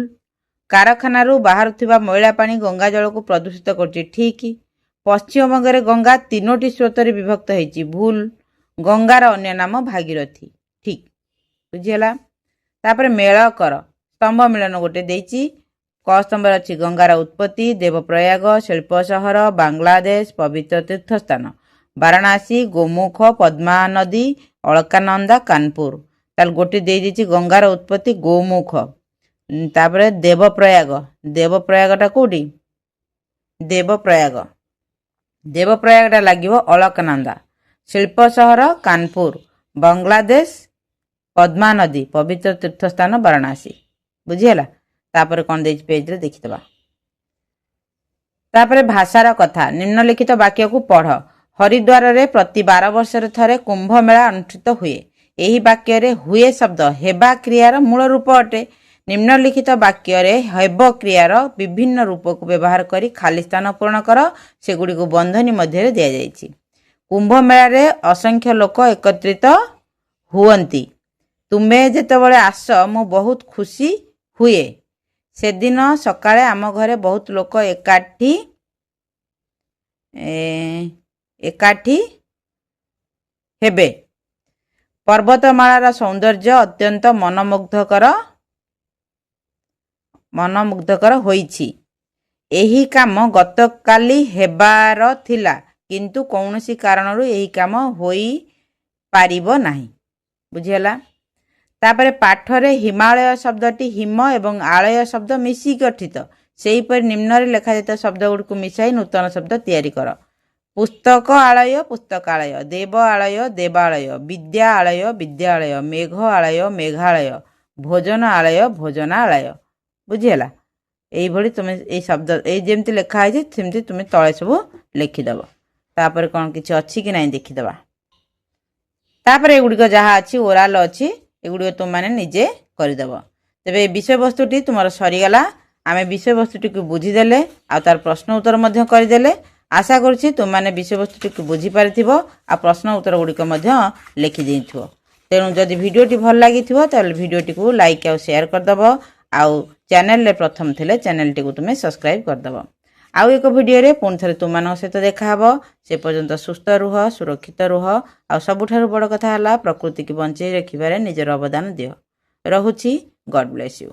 କାରଖାନାରୁ ବାହାରୁଥିବା ମଇଳା ପାଣି ଗଙ୍ଗା ଜଳକୁ ପ୍ରଦୂଷିତ କରୁଛି, ଠିକ୍। ପଶ୍ଚିମବଙ୍ଗରେ ଗଙ୍ଗା 3ଟି ସ୍ରୋତରେ ବିଭକ୍ତ ହୋଇଛି, ଭୁଲ। ଗଙ୍ଗାର ଅନ୍ୟ ନାମ ଭାଗୀରଥୀ, ଠିକ୍। ବୁଝିହେଲା? ତାପରେ ମେଳ କର। ସ୍ତମ୍ଭ ମିଳନ ଗୋଟେ ଦେଇଛି। କ ସ୍ତମ୍ଭରେ ଅଛି ଗଙ୍ଗାର ଉତ୍ପତ୍ତି, ଦେବପ୍ରୟାଗ, ଶିଳ୍ପ ସହର, ବାଂଲାଦେଶ, ପବିତ୍ର ତୀର୍ଥସ୍ଥାନ ବାରାଣାସୀ, ଗୋମୁଖ, ପଦ୍ମା ନଦୀ, ଅଳକାନନ୍ଦା, କାନପୁର। ତାହେଲେ ଗୋଟେ ଦେଇଦେଇଛି ଗଙ୍ଗାର ଉତ୍ପତ୍ତି ଗୋମୁଖ। ତାପରେ ଦେବପ୍ରୟାଗଟା କୋଉଠି? ଦେବପ୍ରୟାଗଟା ଲାଗିବ ଅଳକାନନ୍ଦା। ଶିଳ୍ପ ସହର କାନପୁର, ବାଂଲାଦେଶ, ପଦ୍ମା ନଦୀ, ପବିତ୍ର ତୀର୍ଥସ୍ଥାନ ବାରାଣାସୀ। ବୁଝିହେଲା? ତାପରେ କ'ଣ ଦେଇଛି ପେଜରେ ଦେଖିଦେବା। ତାପରେ ଭାଷାର କଥା, ନିମ୍ନଲିଖିତ ବାକ୍ୟକୁ ପଢ଼। ହରିଦ୍ୱାରରେ ପ୍ରତି 12 ବର୍ଷରେ ଥରେ କୁମ୍ଭ ମେଳା ଅନୁଷ୍ଠିତ ହୁଏ। ଏହି ବାକ୍ୟରେ ହୁଏ ଶବ୍ଦ ହେବା କ୍ରିୟାର ମୂଳ ରୂପ ଅଟେ। ନିମ୍ନଲିଖିତ ବାକ୍ୟରେ ହେବ କ୍ରିୟାର ବିଭିନ୍ନ ରୂପକୁ ବ୍ୟବହାର କରି ଖାଲି ସ୍ଥାନ ପୂରଣ କର। ସେଗୁଡ଼ିକୁ ବନ୍ଧନୀ ମଧ୍ୟରେ ଦିଆଯାଇଛି। କୁମ୍ଭ ମେଳାରେ ଅସଂଖ୍ୟ ଲୋକ ଏକତ୍ରିତ ହୁଅନ୍ତି। ତୁମେ ଯେତେବେଳେ ଆସ ମୁଁ ବହୁତ ଖୁସି ହୁଏ। ସେଦିନ ସକାଳେ ଆମ ଘରେ ବହୁତ ଲୋକ ଏକାଠି ହେବେ। ପର୍ବତମାଳାର ସୌନ୍ଦର୍ଯ୍ୟ ଅତ୍ୟନ୍ତ ମନମୁଗ୍ଧକର ହୋଇଛି। ଏହି କାମ ଗତକାଲି ହେବାର ଥିଲା, କିନ୍ତୁ କୌଣସି କାରଣରୁ ଏହି କାମ ହୋଇପାରିବ ନାହିଁ। ବୁଝିହେଲା? ତାପରେ ପାଠରେ ହିମାଳୟ ଶବ୍ଦଟି ହିମ ଏବଂ ଆଳୟ ଶବ୍ଦ ମିଶି ଗଠିତ। ସେହିପରି ନିମ୍ନରେ ଲେଖାଯାଇଥିବା ଶବ୍ଦଗୁଡ଼ିକୁ ମିଶାଇ ନୂତନ ଶବ୍ଦ ତିଆରି କର। ପୁସ୍ତକ ଆଳୟ, ପୁସ୍ତକାଳୟ। ଦେବ ଆଳୟ, ଦେବାଳୟ। ବିଦ୍ୟା ଆଳୟ, ବିଦ୍ୟାଳୟ। ମେଘ ଆଳୟ, ମେଘାଳୟ। ଭୋଜନ ଆଳୟ, ଭୋଜନାଳୟ। ବୁଝିହେଲା? এইଭଳି ତୁମେ ଏଇ ଶବ୍ଦ ଯେମିତି ଲେଖା ହେଇଛି ସେମିତି ତୁମେ ତଳେ ସବୁ ଲେଖିଦେବ। ତାପରେ କ'ଣ କିଛି ଅଛି କି ନାହିଁ ଦେଖିଦେବା। ତାପରେ ଏଗୁଡ଼ିକ ଯାହା ଅଛି ଓରାଲ ଅଛି, ଏଗୁଡ଼ିକ ତୁମମାନେ ନିଜେ କରିଦେବ। ତେବେ ଏ ବିଷୟବସ୍ତୁଟି ତୁମର ସରିଗଲା। ଆମେ ବିଷୟବସ୍ତୁଟିକୁ ବୁଝିଦେଲେ ଆଉ ତାର ପ୍ରଶ୍ନ ଉତ୍ତର ମଧ୍ୟ କରିଦେଲେ। ଆଶା କରୁଛି ତୁମମାନେ ବିଷୟବସ୍ତୁଟିକୁ ବୁଝିପାରିଥିବ ଆଉ ପ୍ରଶ୍ନ ଉତ୍ତର ଗୁଡ଼ିକ ମଧ୍ୟ ଲେଖିଦେଇଥିବ। ତେଣୁ ଯଦି ଭିଡ଼ିଓଟି ଭଲ ଲାଗିଥିବ ତାହେଲେ ଭିଡ଼ିଓଟିକୁ ଲାଇକ୍ ଆଉ ସେୟାର କରିଦେବ। ଆଉ ଚ୍ୟାନେଲରେ ପ୍ରଥମ ଥିଲେ ଚ୍ୟାନେଲଟିକୁ ତୁମେ ସବସ୍କ୍ରାଇବ୍ କରିଦେବ। ଆଉ ଏକ ଭିଡ଼ିଓରେ ପୁଣି ଥରେ ତୁମମାନଙ୍କ ସହିତ ଦେଖାହେବ। ସେ ପର୍ଯ୍ୟନ୍ତ ସୁସ୍ଥ ରୁହ, ସୁରକ୍ଷିତ ରୁହ। ଆଉ ସବୁଠାରୁ ବଡ଼ କଥା ହେଲା ପ୍ରକୃତିକୁ ବଞ୍ଚେଇ ରଖିବାରେ ନିଜର ଅବଦାନ ଦିଅ। ରହୁଛି। ଗଡ୍ ବ୍ଲେସ୍ ୟୁ।